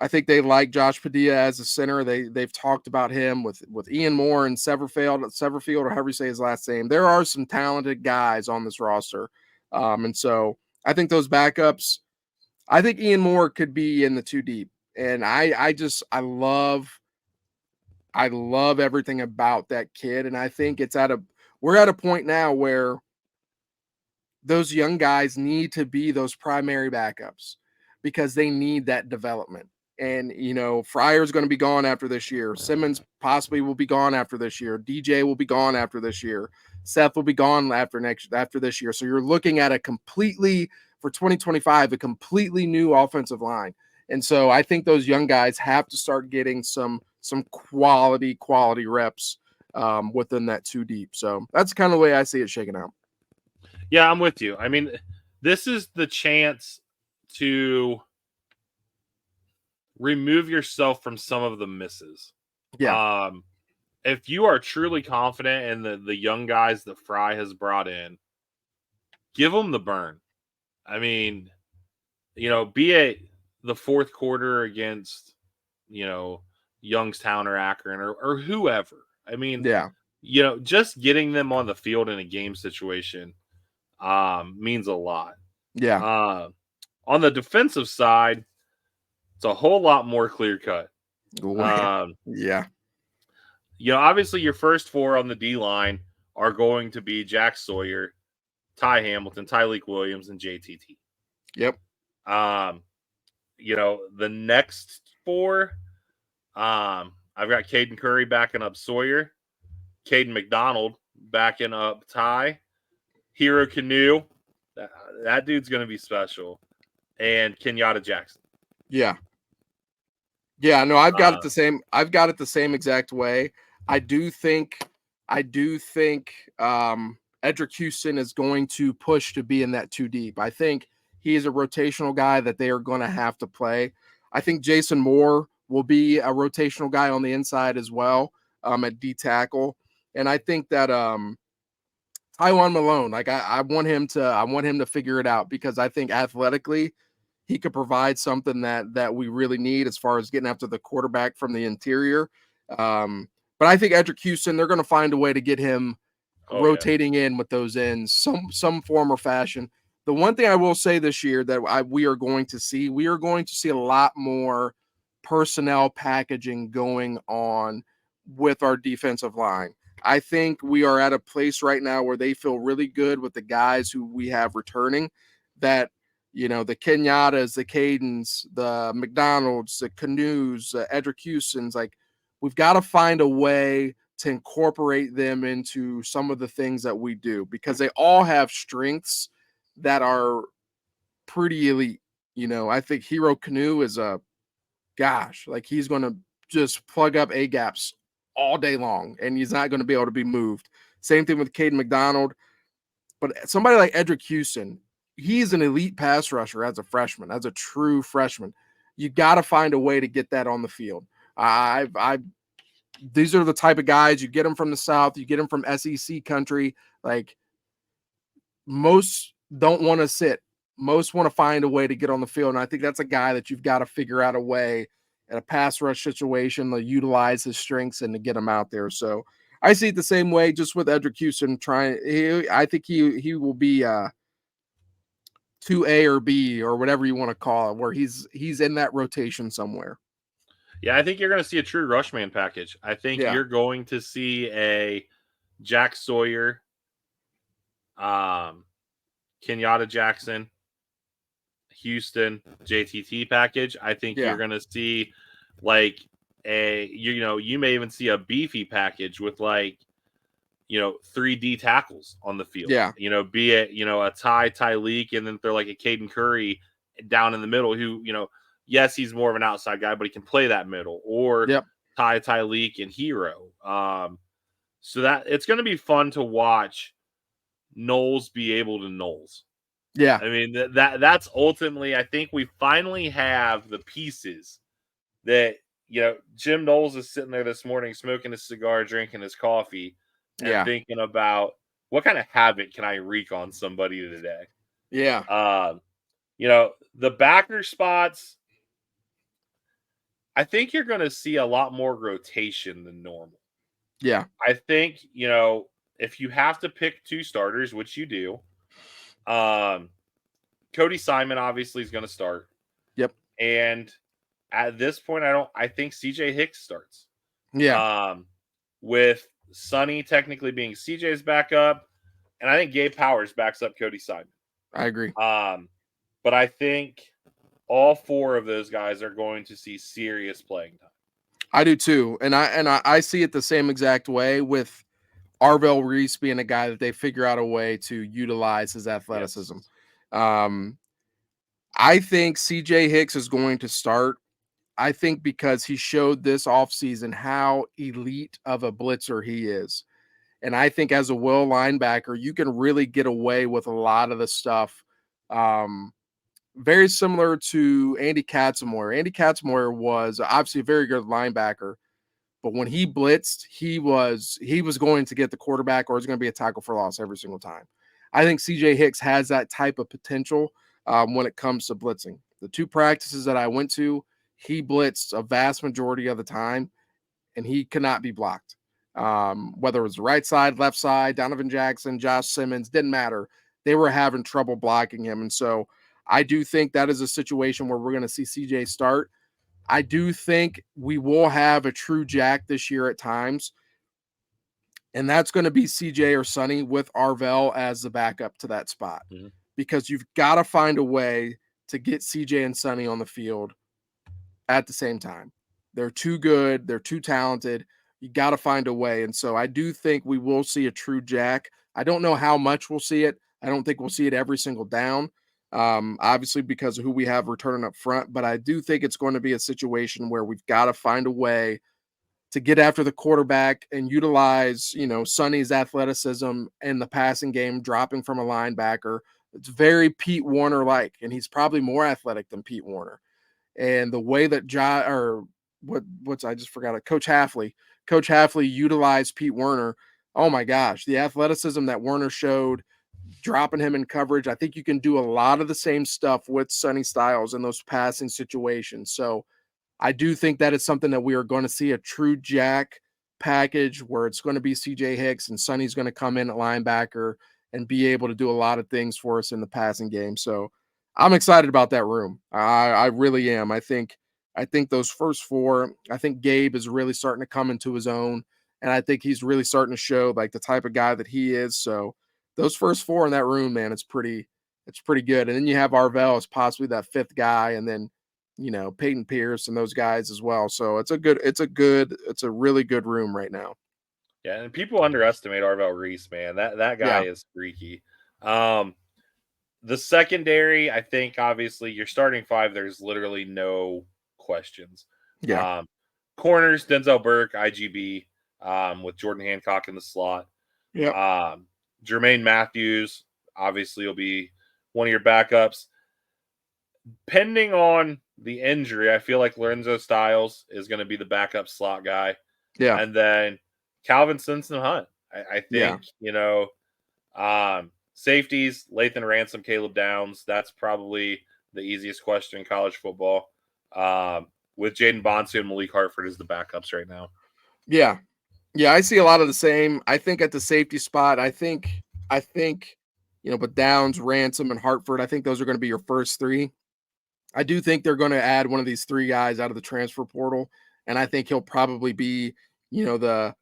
like Josh Padilla as a center. They've talked about him with Ian Moore and Severfield, or however you say his last name. There are some talented guys on this roster. And so I think those backups, I think Ian Moore could be in the two deep. And I love everything about that kid. And I think we're at a point now where those young guys need to be those primary backups because they need that development. And, Fryer's going to be gone after this year. Simmons possibly will be gone after this year. DJ will be gone after this year. Seth will be gone after this year. So you're looking at for 2025, a completely new offensive line. And so I think those young guys have to start getting some quality reps within that two deep. So that's kind of the way I see it shaking out. Yeah, I'm with you. I mean, this is the chance to remove yourself from some of the misses. Yeah. If you are truly confident in the young guys that Fry has brought in, give them the burn. I mean, be it the fourth quarter against, Youngstown or Akron or whoever. I mean, just getting them on the field in a game situation means a lot. Yeah. On the defensive side, it's a whole lot more clear cut. Yeah. Obviously your first four on the D line are going to be Jack Sawyer, Ty Hamilton, Tyleek Williams, and JTT. Yep. The next four, I've got Caden Curry backing up Sawyer, Caden McDonald backing up Ty, Hero Canoe, that dude's going to be special, and Kenyatta Jackson. Yeah. Yeah, no, I've got it the same. I've got it the same exact way. I do think Edric Houston is going to push to be in that two deep. I think he is a rotational guy that they are going to have to play. I think Jason Moore will be a rotational guy on the inside as well, at D tackle. And I think that Tywan Malone, like I want him to figure it out, because I think athletically he could provide something that we really need as far as getting after the quarterback from the interior. But I think Edric Houston, they're going to find a way to get him rotating in with those ends, some form or fashion. The one thing I will say this year that we are going to see a lot more personnel packaging going on with our defensive line. I think we are at a place right now where they feel really good with the guys who we have returning, that, the Kenyattas, the Cadens, the McDonald's, the Canoes, Edric Houstons, like, we've got to find a way to incorporate them into some of the things that we do, because they all have strengths that are pretty elite. I think Hero Canoe is he's going to just plug up A gaps all day long, and he's not going to be able to be moved. Same thing with Caden McDonald. But somebody like Edric Houston, he's an elite pass rusher as a freshman, as a true freshman. You got to find a way to get that on the field. These are the type of guys, you get them from the South, you get them from SEC country. Like, most don't want to sit. Most want to find a way to get on the field. And I think that's a guy that you've got to figure out a way in a pass rush situation to utilize his strengths and to get him out there. So I see it the same way, just with Edric Houston I think he will be 2A or B or whatever you want to call it, where he's in that rotation somewhere. Yeah, I think you're going to see a true rushman package. I think you're going to see a Jack Sawyer, Kenyatta Jackson, Houston, JTT package. I think you're going to see like you may even see a beefy package with 3D tackles on the field. Yeah. Be it, a Ty Leak, and then they're like a Caden Curry down in the middle who, yes, he's more of an outside guy, but he can play that middle, or Ty Leak and Hero. So that it's going to be fun to watch Knowles be able to Knowles. Yeah. I mean, that's ultimately, I think we finally have the pieces that, Jim Knowles is sitting there this morning smoking his cigar, drinking his coffee, and thinking about what kind of havoc can I wreak on somebody today. Yeah. The backer spots, I think you're going to see a lot more rotation than normal. Yeah. I think, if you have to pick two starters, which you do, Cody Simon obviously is going to start. Yep. And at this point, I think CJ Hicks starts. Yeah. With Sonny technically being CJ's backup, and I think Gabe Powers backs up Cody Simon. I agree. But I think all four of those guys are going to see serious playing time. I do too. And I see it the same exact way, with Arvell Reese being a guy that they figure out a way to utilize his athleticism. Yes. I think CJ Hicks is going to start. I think because he showed this offseason how elite of a blitzer he is. And I think as a will linebacker, you can really get away with a lot of the stuff. Very similar to Andy Katzenmoyer. Andy Katzenmoyer was obviously a very good linebacker, but when he blitzed, he was going to get the quarterback, or it's going to be a tackle for loss every single time. I think CJ Hicks has that type of potential when it comes to blitzing. The two practices that I went to, he blitzed a vast majority of the time, and he cannot be blocked. Whether it was the right side, left side, Donovan Jackson, Josh Simmons, didn't matter. They were having trouble blocking him. And so I do think that is a situation where we're going to see CJ start. I do think we will have a true jack this year at times, and that's going to be CJ or Sonny with Arvell as the backup to that spot, because you've got to find a way to get CJ and Sonny on the field at the same time. They're too good. They're too talented. You got to find a way. And so I do think we will see a true jack. I don't know how much we'll see it. I don't think we'll see it every single down, obviously because of who we have returning up front. But I do think it's going to be a situation where we've got to find a way to get after the quarterback and utilize, Sonny's athleticism in the passing game, dropping from a linebacker. It's very Pete Warner-like, and he's probably more athletic than Pete Warner. And the way that what's I just forgot it. Coach Halfley. Coach Halfley utilized Pete Werner. Oh my gosh, the athleticism that Werner showed, dropping him in coverage. I think you can do a lot of the same stuff with Sonny Styles in those passing situations. So I do think that is something that we are going to see, a true jack package where it's going to be CJ Hicks and Sonny's going to come in at linebacker and be able to do a lot of things for us in the passing game. So I'm excited about that room. I really am. I think those first four, I think Gabe is really starting to come into his own. And I think he's really starting to show like the type of guy that he is. So those first four in that room, man, it's pretty good. And then you have Arvell as possibly that fifth guy, and then Peyton Pierce and those guys as well. So it's a really good room right now. Yeah, and people underestimate Arvell Reese, man. That guy is freaky. The secondary, I think, obviously, your starting five, there's literally no questions. Yeah. Corners, Denzel Burke, IGB, with Jordan Hancock in the slot. Yeah. Jermaine Matthews, obviously, will be one of your backups. Pending on the injury, I feel like Lorenzo Styles is going to be the backup slot guy. Yeah. And then Calvin Simpson-Hunt. I think, safeties, Lathan Ransom, Caleb Downs. That's probably the easiest question in college football. With Jaden Bonsu and Malik Hartford as the backups right now. Yeah. Yeah, I see a lot of the same. I think at the safety spot, I think, but Downs, Ransom, and Hartford, I think those are going to be your first three. I do think they're going to add one of these three guys out of the transfer portal, and I think he'll probably be, the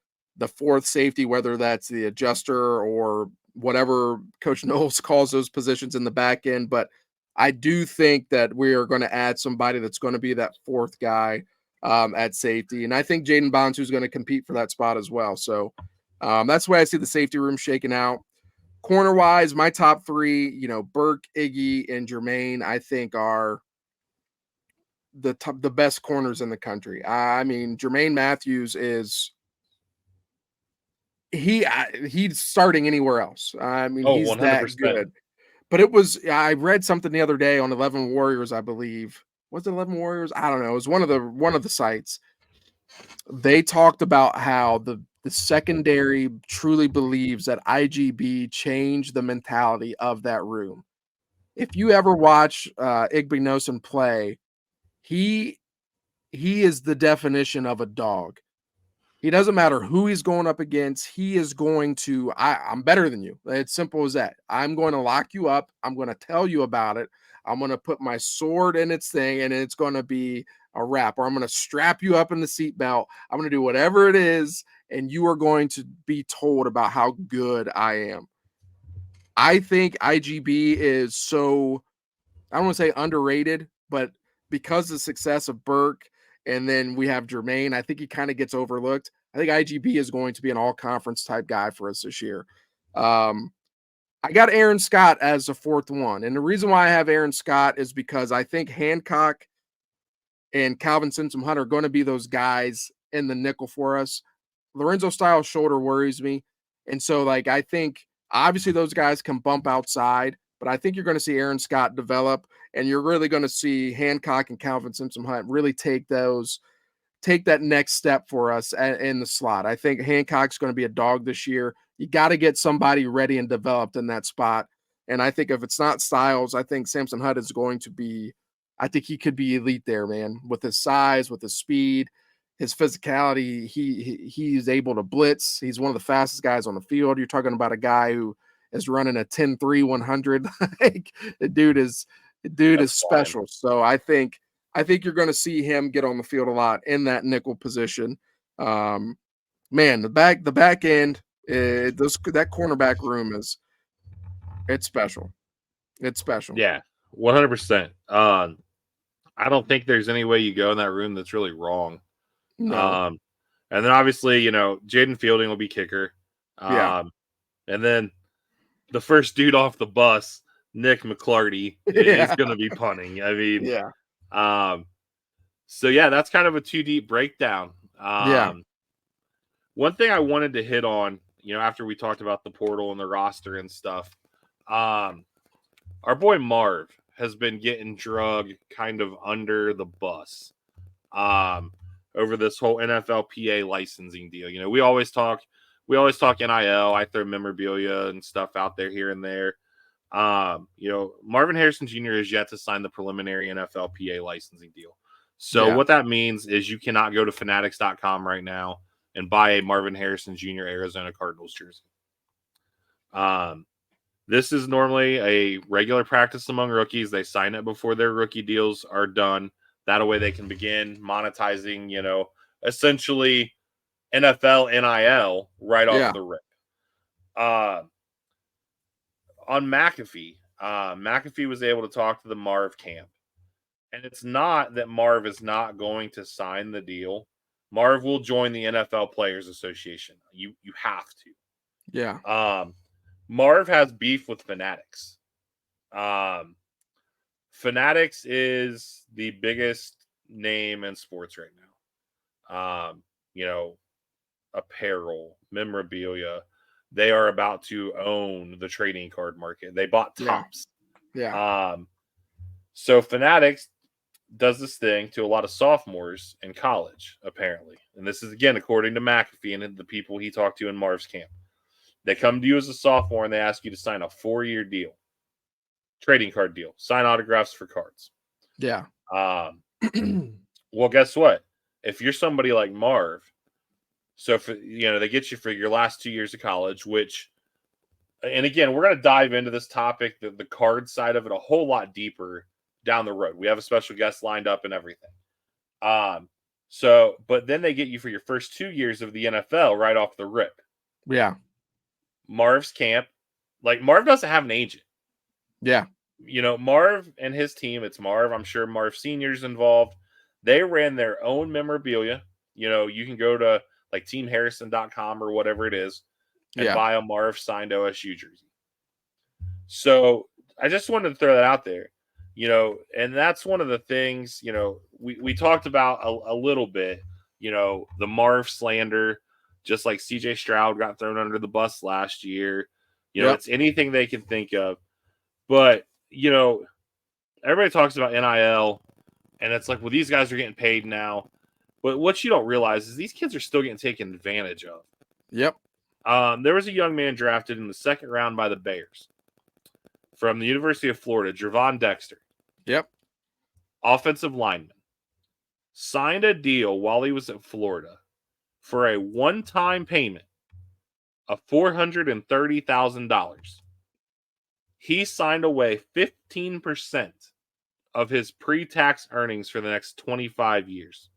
fourth safety, whether that's the adjuster or whatever Coach Knowles calls those positions in the back end. But I do think that we are going to add somebody that's going to be that fourth guy at safety. And I think Jaden Bonsu is going to compete for that spot as well. So that's why I see the safety room shaking out. Corner wise, my top three, Burke, Iggy, and Jermaine, I think are the best corners in the country. I mean, Jermaine Matthews he's starting anywhere else. I mean, he's 100%. that good. But I read something the other day on 11 Warriors, I believe. Was it 11 Warriors? I don't know. It was one of the sites. They talked about how the secondary truly believes that IGB changed the mentality of that room. If you ever watch Igbinosun play, he is the definition of a dog. He doesn't matter who he's going up against. He is going to, I'm better than you. It's simple as that. I'm going to lock you up. I'm going to tell you about it. I'm going to put my sword in its thing, and it's going to be a wrap. Or I'm going to strap you up in the seatbelt. I'm going to do whatever it is, and you are going to be told about how good I am. I think IGB is so, I don't want to say underrated, but because of the success of Burke, and then we have Jermaine, I think he kind of gets overlooked. I think IGB is going to be an all-conference type guy for us this year. I got Aaron Scott as the fourth one. And the reason why I have Aaron Scott is because I think Hancock and Calvin Simpson-Hunt are going to be those guys in the nickel for us. Lorenzo Styles' shoulder worries me. And so, I think obviously those guys can bump outside, but I think you're going to see Aaron Scott develop, and you're really going to see Hancock and Calvin Simpson-Hunt really take that next step for us in the slot. I think Hancock's going to be a dog this year. You got to get somebody ready and developed in that spot. And I think if it's not Styles, I think Simpson-Hunt is going to be, I think he could be elite there, man, with his size, with his speed, his physicality. He's able to blitz. He's one of the fastest guys on the field. You're talking about a guy who is running a 10-3 100. The dude is special. So I think you're going to see him get on the field a lot in that nickel position. Man, the back end, that cornerback room it's special. It's special. Yeah, 100%. I don't think there's any way you go in that room that's really wrong. No. And then obviously, Jaden Fielding will be kicker. Yeah. And then the first dude off the bus, Nick McClarty, is going to be punting. I mean, so yeah, that's kind of a too deep breakdown. One thing I wanted to hit on, after we talked about the portal and the roster and stuff, our boy Marv has been getting drug kind of under the bus. over this whole NFLPA licensing deal. You know, we always talk NIL. I throw memorabilia and stuff out there here and there. You know, Marvin Harrison Jr. has yet to sign the preliminary NFLPA licensing deal. So what that means is you cannot go to fanatics.com right now and buy a Marvin Harrison Jr. Arizona Cardinals jersey. This is normally a regular practice among rookies. They sign it before their rookie deals are done. That way they can begin monetizing, you know, essentially NFL NIL right off the rip. On McAfee, McAfee was able to talk to the Marv camp. And it's not that Marv is not going to sign the deal. Marv will join the NFL Players Association. You have to. Yeah. Marv has beef with Fanatics. Fanatics is the biggest name in sports right now. You know, apparel, memorabilia. They are about to own the trading card market. They bought Topps. Yeah. So Fanatics does this thing to a lot of sophomores in college, apparently. And this is, again, according to McAfee and the people he talked to in Marv's camp. They come to you as a sophomore and they ask you to sign a 4-year deal, trading card deal, sign autographs for cards. Yeah. Well, guess what? If you're somebody like Marv, so for, you know, they get you for your last 2 years of college, which, and again, we're going to dive into this topic, the card side of it, a whole lot deeper down the road. We have a special guest lined up and everything. But then they get you for your first 2 years of the NFL right off the rip. Yeah. Marv's camp, like Marv doesn't have an agent. Yeah. You know, Marv and his team, it's Marv. I'm sure Marv Sr.'s involved. They ran their own memorabilia. You know, you can go to like teamharrison.com or whatever it is and buy a Marv signed OSU jersey. So I just wanted to throw that out there, you know, and that's one of the things, you know, we talked about a little bit, you know, the Marv slander, just like CJ Stroud got thrown under the bus last year. You know, it's anything they can think of. But, you know, everybody talks about NIL, and it's like, well, these guys are getting paid now. But what you don't realize is these kids are still getting taken advantage of. Yep. There was a young man drafted in the second round by the Bears from the University of Florida, Javon Dexter. Yep. Offensive lineman. Signed a deal while he was at Florida for a one-time payment of $430,000. He signed away 15% of his pre-tax earnings for the next 25 years.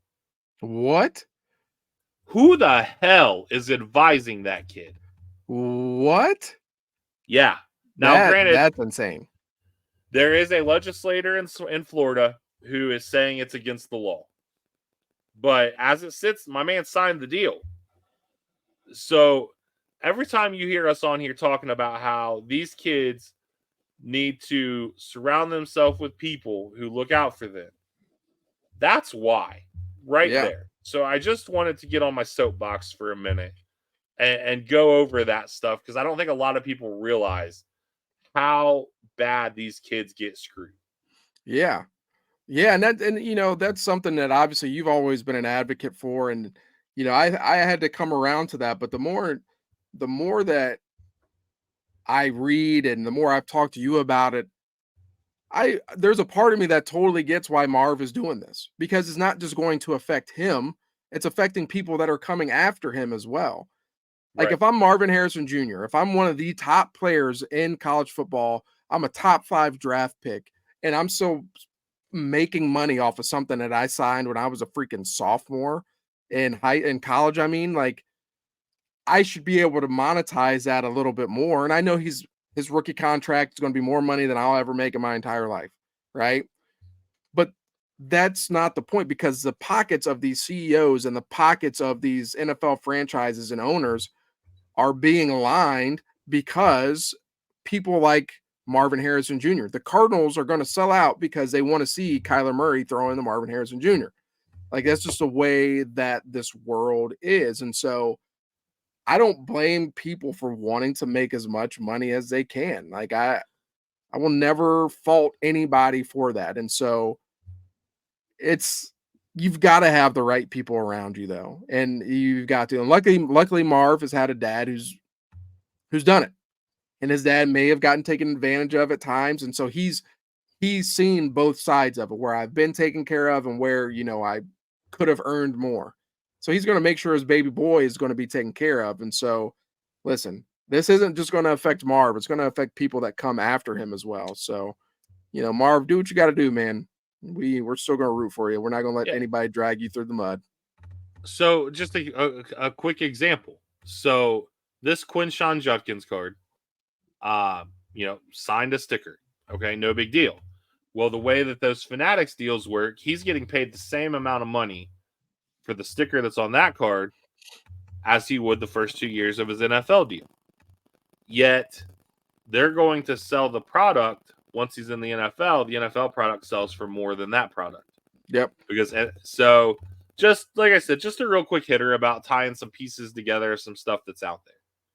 What? Who the hell is advising that kid? What? Yeah. Now, granted, that's insane. There is a legislator in Florida who is saying it's against the law. But as it sits, my man signed the deal. So every time you hear us on here talking about how these kids need to surround themselves with people who look out for them, that's why, there. So I just wanted to get on my soapbox for a minute and go over that stuff, because I don't think a lot of people realize how bad these kids get screwed. Yeah. Yeah. And you know, that's something that obviously you've always been an advocate for. And, you know, I had to come around to that, but the more that I read and the more I've talked to you about it, there's a part of me that totally gets why Marv is doing this, because it's not just going to affect him. It's affecting people that are coming after him as well. Like if I'm Marvin Harrison Jr., if I'm one of the top players in college football, I'm a top 5 draft pick, and I'm still making money off of something that I signed when I was a freaking sophomore in college. I mean, like, I should be able to monetize that a little bit more. And I know his rookie contract is going to be more money than I'll ever make in my entire life, right? But that's not the point, because the pockets of these CEOs and the pockets of these NFL franchises and owners are being lined because people like Marvin Harrison Jr. The Cardinals are going to sell out because they want to see Kyler Murray throw in the Marvin Harrison Jr. Like, that's just the way that this world is. And so I don't blame people for wanting to make as much money as they can. Like, I will never fault anybody for that. And so it's you've got to have the right people around you, though, and you've got to. And luckily, Marv has had a dad who's done it, and his dad may have gotten taken advantage of at times, and so he's seen both sides of it, where I've been taken care of and where I could have earned more. So he's going to make sure his baby boy is going to be taken care of. And so, listen, this isn't just going to affect Marv; it's going to affect people that come after him as well. So, Marv, do what you got to do, man. We're still going to root for you. We're not going to let anybody drag you through the mud. So just a quick example. So this Quinshawn Judkins card, signed a sticker. Okay, no big deal. Well, the way that those Fanatics deals work, he's getting paid the same amount of money for the sticker that's on that card as he would the first 2 years of his NFL deal. Yet they're going to sell the product once he's in the NFL. The NFL product sells for more than that product. Yep. So just like I said, just a real quick hitter about tying some pieces together, some stuff that's out there.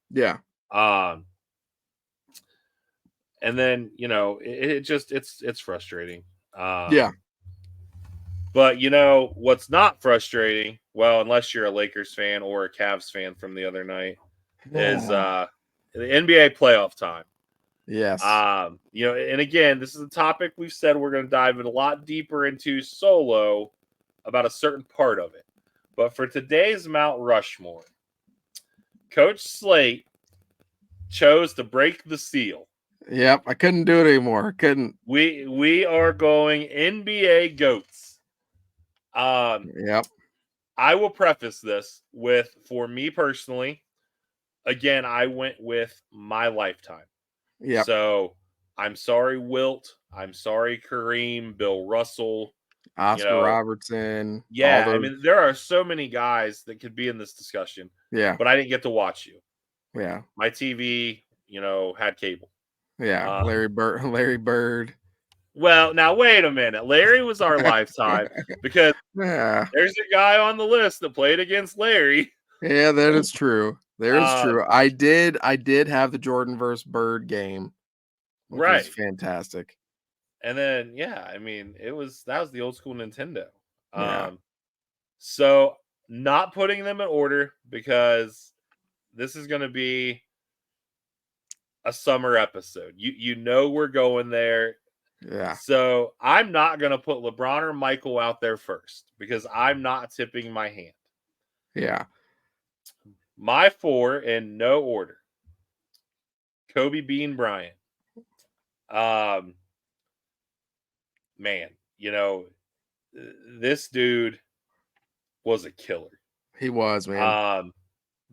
Yeah. And then, it's frustrating. Yeah. But, what's not frustrating, well, unless you're a Lakers fan or a Cavs fan from the other night, is the NBA playoff time. Yes. And again, this is a topic we've said we're going to dive a lot deeper into solo about a certain part of it. But for today's Mount Rushmore, Coach Slate chose to break the seal. Yep, I couldn't do it anymore. Couldn't. We are going NBA GOATs. Yep. I will preface this with, for me personally, again, I went with my lifetime. Yeah. So I'm sorry, Wilt. I'm sorry, Kareem, Bill Russell, Oscar Robertson. Yeah, I mean, there are so many guys that could be in this discussion. Yeah. But I didn't get to watch you. Yeah. My TV, had cable. Yeah. Larry Bird. Well, now wait a minute. Larry was our lifetime because there's a guy on the list that played against Larry. Yeah, that is true. There is true. I did have the Jordan versus Bird game, which was fantastic. And then, I mean, that was the old school Nintendo. Yeah. So not putting them in order because this is going to be a summer episode. We're going there. Yeah. So I'm not going to put LeBron or Michael out there first because I'm not tipping my hand. Yeah. My 4 in no order. Kobe Bean Bryant. Man, this dude was a killer. He was, man.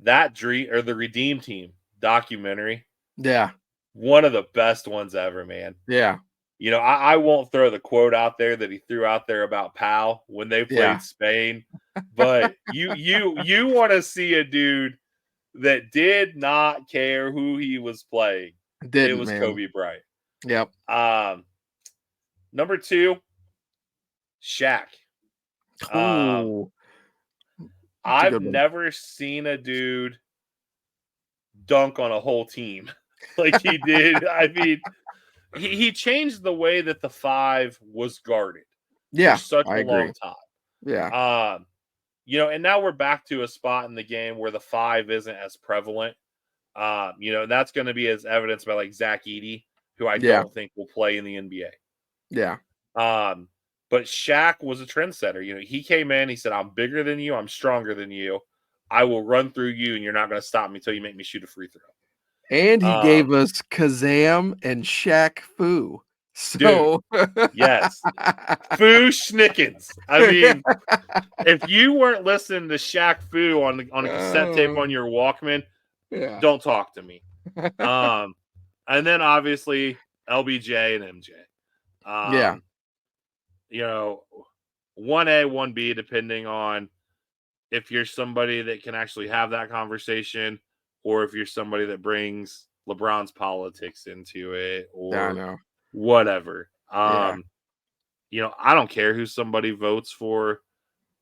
That the Redeem Team documentary. Yeah. One of the best ones ever, man. Yeah. I won't throw the quote out there that he threw out there about Pau when they played Spain, but you want to see a dude that did not care who he was playing. It was Kobe Bryant. Yep. Number 2, Shaq. I've never seen a dude dunk on a whole team like he did. I mean, he changed the way that the 5 was guarded. Yeah, for such a long time. Yeah. And now we're back to a spot in the game where the 5 isn't as prevalent. That's going to be as evidenced by like Zach Edey, who I don't think will play in the NBA. Yeah. But Shaq was a trendsetter. He came in, he said, I'm bigger than you, I'm stronger than you. I will run through you, and you're not going to stop me until you make me shoot a free throw. And he gave us Kazam and Shaq Fu. So dude, yes. Fu Schnickens. I mean, if you weren't listening to Shaq Fu on a cassette tape on your Walkman, don't talk to me. And then obviously LBJ and MJ. 1A, 1B, depending on if you're somebody that can actually have that conversation or if you're somebody that brings LeBron's politics into it or whatever. I don't care who somebody votes for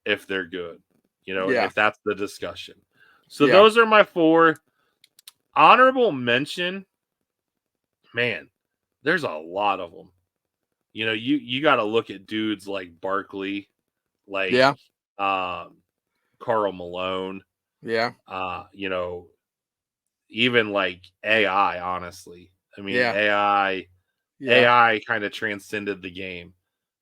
if they're good, if that's the discussion. So those are my 4. Honorable mention, man, there's a lot of them. You got to look at dudes like Barkley, like Yeah. Karl Malone, Yeah. you know, even like AI, honestly. I mean, Yeah. AI Yeah. AI kind of transcended the game,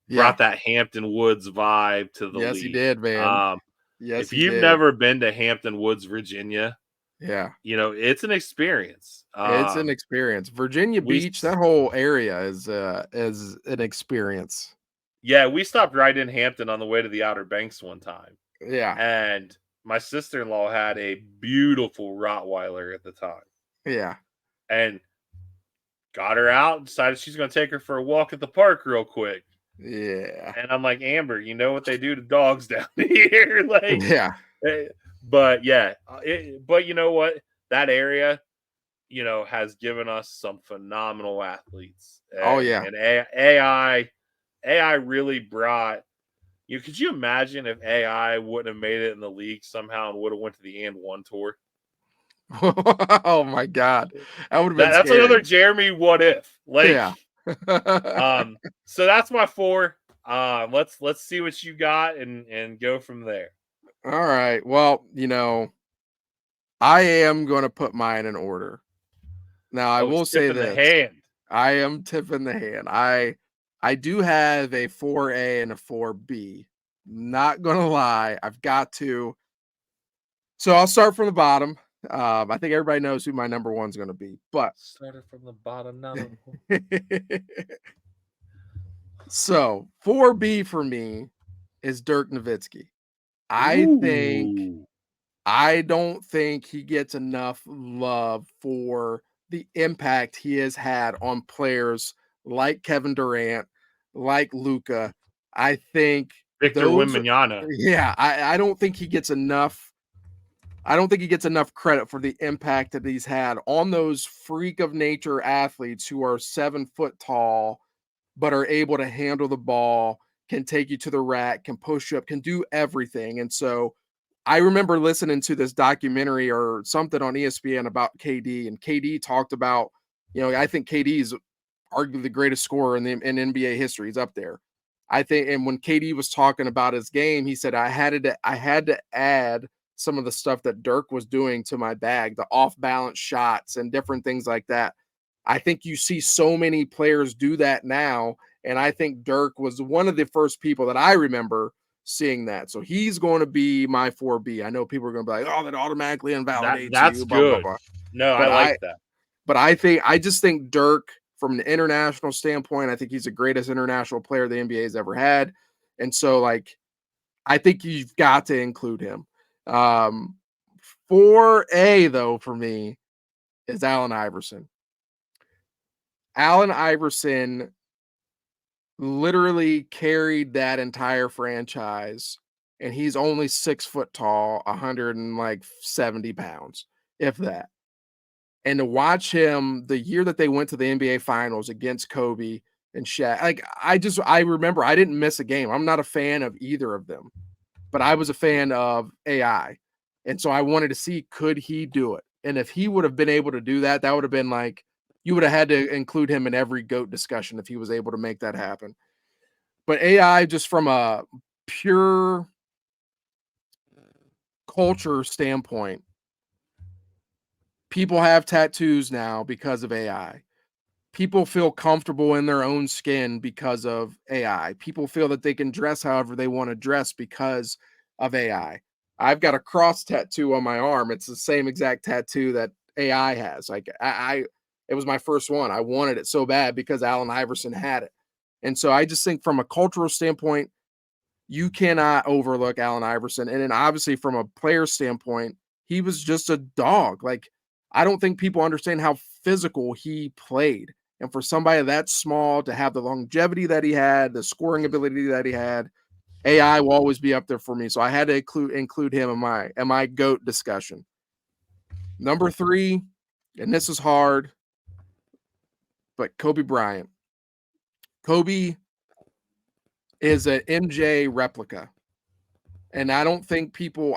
Yeah. brought that Hampton Woods vibe to the Yes, he league. did, man. Yes, If he you've did. never been to Hampton Woods, Virginia, Yeah. you know, it's an experience. It's an experience. Virginia We Beach, that whole area is an experience. Yeah, we stopped right in Hampton on the way to the Outer Banks one time. Yeah. And my sister-in-law had a beautiful Rottweiler at the time. Yeah. And got her out and decided she's going to take her for a walk at the park real quick. Yeah. And I'm like, Amber, you know what they do to dogs down here? Like, Yeah. but yeah, but you know what? That area, you know, has given us some phenomenal athletes. Oh, yeah. And AI really brought you. Could you imagine if AI wouldn't have made it in the league somehow and would have went to the And One tour? Oh my God. That would have been That's scary. another Jeremy what if. Like, Yeah. so that's my 4. Let's see what you got and go from there. All right. Well, I am going to put mine in order. Now, I Oh, he's will say tipping the this. hand. I am tipping the hand. I do have a 4A and a 4B. Not going to lie. I've got to. So I'll start from the bottom. I think everybody knows who my number 1's going to be, but Started from the bottom now. so 4B for me is Dirk Nowitzki. I don't think he gets enough love for the impact he has had on players like Kevin Durant, like Luka. I think Victor Wembanyama. I don't think he gets enough. I don't think he gets enough credit for the impact that he's had on those freak of nature athletes who are 7 foot tall, but are able to handle the ball, can take you to the rack, can push up, can do everything. And so I remember listening to this documentary or something on ESPN about KD, and KD talked about, I think KD is arguably the greatest scorer in NBA history. He's up there. I think, and when KD was talking about his game, he said, I had to add some of the stuff that Dirk was doing to my bag, the off balance shots and different things like that. I think you see so many players do that now. And I think Dirk was one of the first people that I remember seeing that. So he's going to be my 4B. I know people are going to be like, oh, that automatically invalidates That's you, blah, blah, good. blah. No, But I like that. But I just think Dirk, from an international standpoint, I think he's the greatest international player the NBA has ever had. And so, like, I think you've got to include him. 4A, though, for me, is Allen Iverson. Allen Iverson literally carried that entire franchise, and he's only 6 foot tall, 170 pounds, if that. And to watch him the year that they went to the NBA Finals against Kobe and Shaq, like I remember I didn't miss a game. I'm not a fan of either of them, but I was a fan of AI. And so I wanted to see, could he do it? And if he would have been able to do that, that would have been like, you would have had to include him in every GOAT discussion if he was able to make that happen. But AI, just from a pure culture standpoint, people have tattoos now because of AI. People feel comfortable in their own skin because of AI. People feel that they can dress however they want to dress because of AI. I've got a cross tattoo on my arm. It's the same exact tattoo that AI has. Like it was my first one. I wanted it so bad because Allen Iverson had it. And so I just think from a cultural standpoint, you cannot overlook Allen Iverson. And then obviously from a player standpoint, he was just a dog. Like, I don't think people understand how physical he played. And for somebody that small to have the longevity that he had, the scoring ability that he had, AI will always be up there for me. So I had to include him in my GOAT discussion. Number 3, and this is hard, but Kobe Bryant. Kobe is an MJ replica. And I think people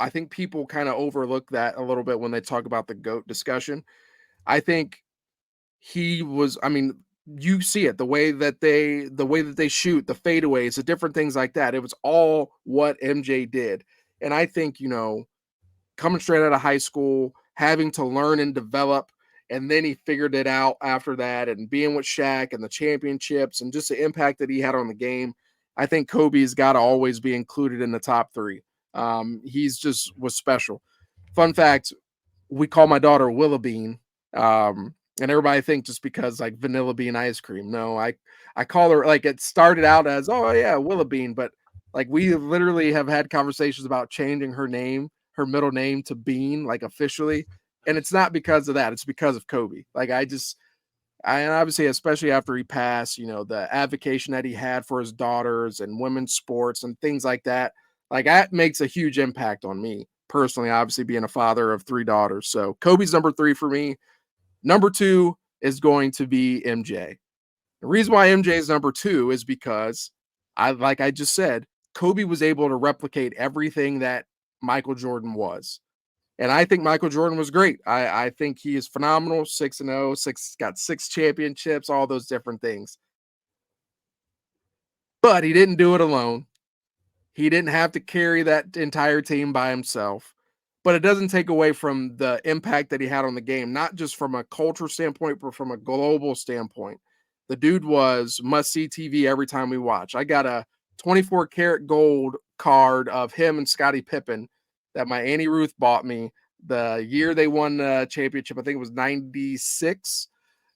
kind of overlook that a little bit when they talk about the GOAT discussion. I think he was, you see it, the way that they shoot, the fadeaways, the different things like that. It was all what MJ did. And I think, coming straight out of high school, having to learn and develop, and then he figured it out after that, and being with Shaq and the championships and just the impact that he had on the game. I think Kobe's got to always be included in the top 3. He's just was special. Fun fact, we call my daughter Willa Bean. And everybody thinks just because like vanilla bean ice cream. No, I call her, like, it started out as, oh yeah, Willa Bean, but like we literally have had conversations about changing her middle name to Bean, like officially. And it's not because of that. It's because of Kobe. Like and obviously, especially after he passed, the advocacy that he had for his daughters and women's sports and things like that, like that makes a huge impact on me personally, obviously being a father of 3 daughters. So Kobe's number 3 for me. Number 2 is going to be MJ. The reason why MJ is number 2 is because like I just said, Kobe was able to replicate everything that Michael Jordan was. And I think Michael Jordan was great. I think he is phenomenal. 6-0, got 6 championships, all those different things. But he didn't do it alone. He didn't have to carry that entire team by himself. But it doesn't take away from the impact that he had on the game, not just from a culture standpoint, but from a global standpoint. The dude was must-see TV every time we watch. I got a 24 karat gold card of him and Scottie Pippen that my Auntie Ruth bought me the year they won the championship. I think it was 96.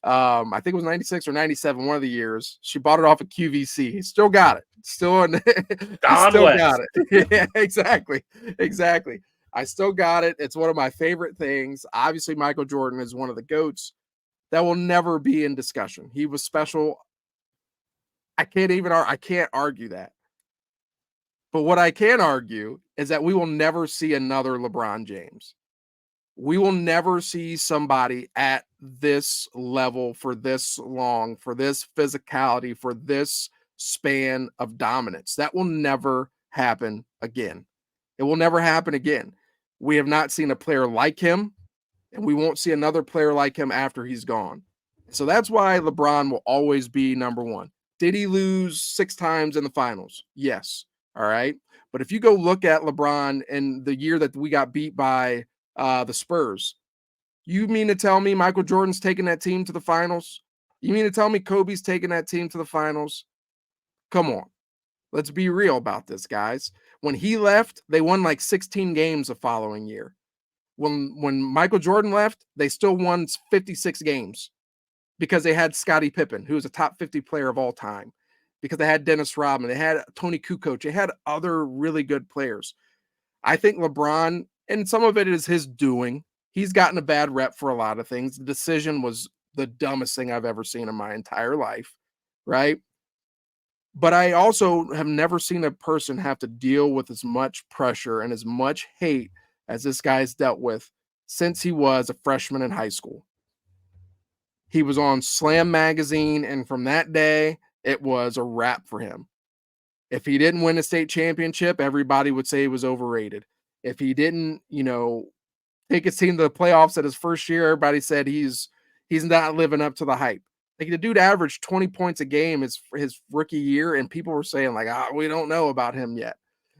I think it was 96 or 97, one of the years. She bought it off of QVC. Still got it. Still got it. Yeah, exactly. I still got it. It's one of my favorite things. Obviously, Michael Jordan is one of the GOATs that will never be in discussion. He was special. I can't argue that. But what I can argue is that we will never see another LeBron James. We will never see somebody at this level for this long, for this physicality, for this span of dominance. That will never happen again. It will never happen again. We have not seen a player like him, and we won't see another player like him after he's gone. So that's why LeBron will always be number 1. Did he lose 6 times in the finals? Yes. All right. But if you go look at LeBron in the year that we got beat by the Spurs, you mean to tell me Michael Jordan's taking that team to the finals? You mean to tell me Kobe's taking that team to the finals? Come on. Let's be real about this, guys. When he left, they won like 16 games the following year. When Michael Jordan left, they still won 56 games because they had Scottie Pippen, who was a top 50 player of all time, because they had Dennis Rodman, they had Tony Kukoc, they had other really good players. I think LeBron, and some of it is his doing, he's gotten a bad rep for a lot of things. The decision was the dumbest thing I've ever seen in my entire life, right? But I also have never seen a person have to deal with as much pressure and as much hate as this guy's dealt with since he was a freshman in high school. He was on Slam magazine, and from that day, it was a wrap for him. If he didn't win a state championship, everybody would say he was overrated. If he didn't, take his team to the playoffs at his first year, everybody said he's not living up to the hype. Like, the dude averaged 20 points a game his rookie year, and people were saying, like, we don't know about him yet.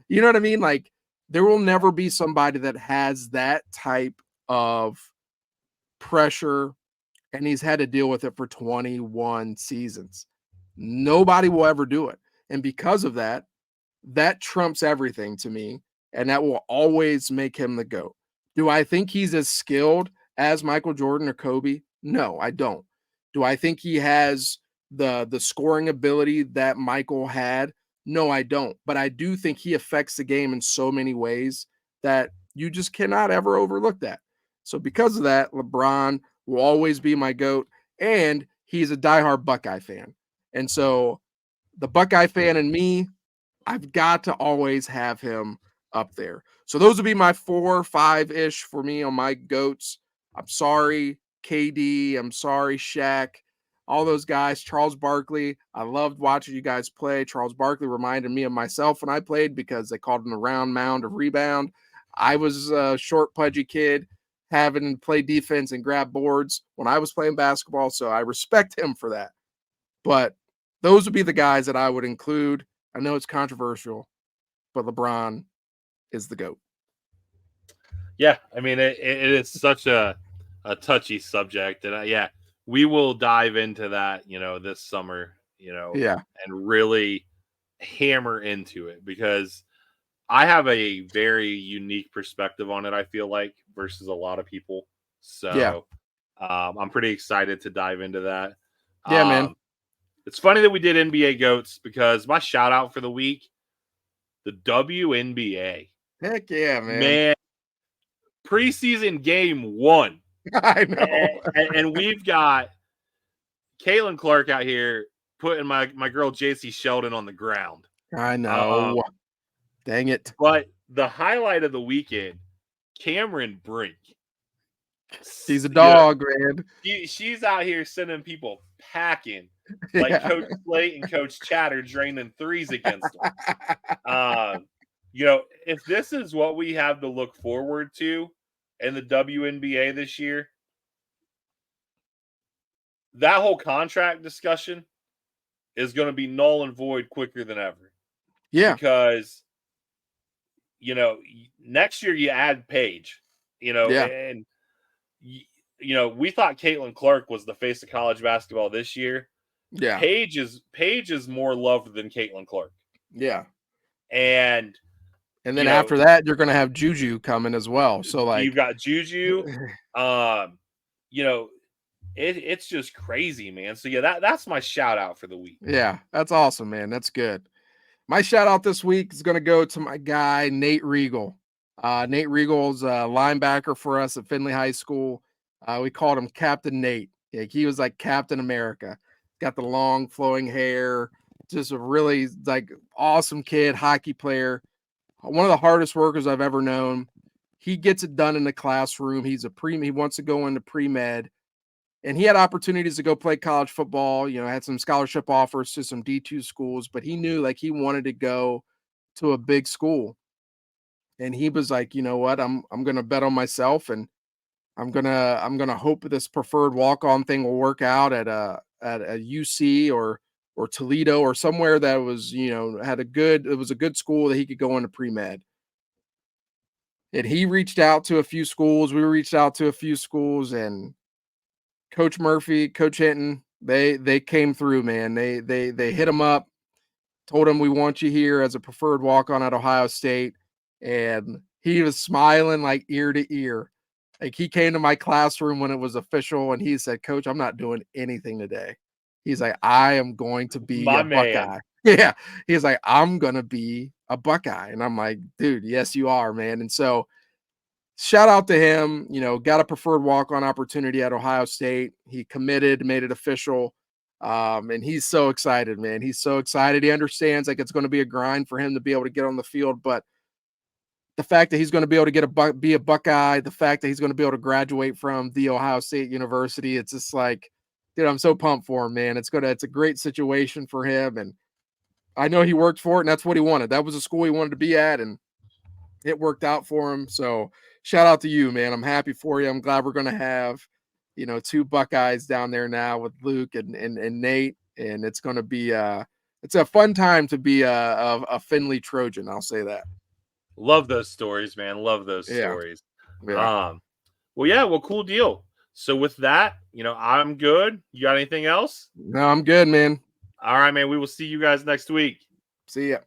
You know what I mean? Like, there will never be somebody that has that type of pressure, and he's had to deal with it for 21 seasons. Nobody will ever do it. And because of that, that trumps everything to me, and that will always make him the GOAT. Do I think he's as skilled as Michael Jordan or Kobe? No, I don't. Do I think he has the scoring ability that Michael had? No, I don't. But I do think he affects the game in so many ways that you just cannot ever overlook that. So because of that, LeBron will always be my GOAT, and he's a diehard Buckeye fan. And so the Buckeye fan in me, I've got to always have him up there. So those would be my 4 or 5-ish for me on my GOATs. I'm sorry, KD. I'm sorry, Shaq. All those guys. Charles Barkley. I loved watching you guys play. Charles Barkley reminded me of myself when I played because they called him the round mound of rebound. I was a short, pudgy kid having to play defense and grab boards when I was playing basketball, so I respect him for that. But those would be the guys that I would include. I know it's controversial, but LeBron is the GOAT. Yeah, I mean, it is such a touchy subject, and yeah, we will dive into that, this summer, Yeah. and really hammer into it, because I have a very unique perspective on it, I feel like, versus a lot of people. Yeah. So I'm pretty excited to dive into that. Yeah, man. It's funny that we did NBA GOATs, because my shout out for the week, the WNBA. Heck yeah, Man, preseason game 1. I know. And we've got Caitlin Clark out here putting my girl JC Sheldon on the ground. I know. Dang it. But the highlight of the weekend, Cameron Brink. She's a dog, man. She's out here sending people packing, like Coach Slate and Coach Chatter draining threes against them. If this is what we have to look forward to in the WNBA this year, that whole contract discussion is going to be null and void quicker than ever. Yeah. Because, next year you add Paige, and, we thought Caitlin Clark was the face of college basketball this year. Yeah. Paige is more loved than Caitlin Clark. Yeah. And then after that, you're going to have Juju coming as well. So, like, you've got Juju, it's just crazy, man. So yeah, that's my shout out for the week. Yeah, that's awesome, man. That's good. My shout out this week is going to go to my guy, Nate Regal. Nate Regal's a linebacker for us at Findlay High School. We called him Captain Nate. He was like Captain America. Got the long flowing hair, just a really like awesome kid, hockey player. One of the hardest workers I've ever known. He gets it done in the classroom. He wants to go into pre-med. And he had opportunities to go play college football, had some scholarship offers to some D2 schools, but he knew like he wanted to go to a big school. And he was like, you know what, I'm going to bet on myself, and I'm going to hope this preferred walk-on thing will work out at a UC or Toledo or somewhere that was, it was a good school that he could go into pre-med. And he reached out to a few schools. We reached out to a few schools, and Coach Murphy, Coach Hinton, they came through, man. They hit him up, told him, we want you here as a preferred walk-on at Ohio State. And he was smiling like ear to ear. Like, he came to my classroom when it was official, and he said, Coach, I'm not doing anything today. He's like, I am going to be a Buckeye. Yeah. He's like, I'm going to be a Buckeye. And I'm like, dude, yes, you are, man. And so shout out to him, got a preferred walk-on opportunity at Ohio State. He committed, made it official. And he's so excited, man. He's so excited. He understands like it's going to be a grind for him to be able to get on the field, but the fact that he's going to be able to be a Buckeye, the fact that he's going to be able to graduate from the Ohio State University, it's just like, dude, I'm so pumped for him, man. It's a great situation for him. And I know he worked for it, and that's what he wanted. That was a school he wanted to be at, and it worked out for him. So shout out to you, man. I'm happy for you. I'm glad we're going to have, 2 Buckeyes down there now with Luke and Nate. And it's going to be it's a fun time to be a Findlay Trojan. I'll say that. Love those stories, man. Love those stories. Yeah. Well, cool deal. So with that, I'm good. You got anything else? No, I'm good, man. All right, man. We will see you guys next week. See ya.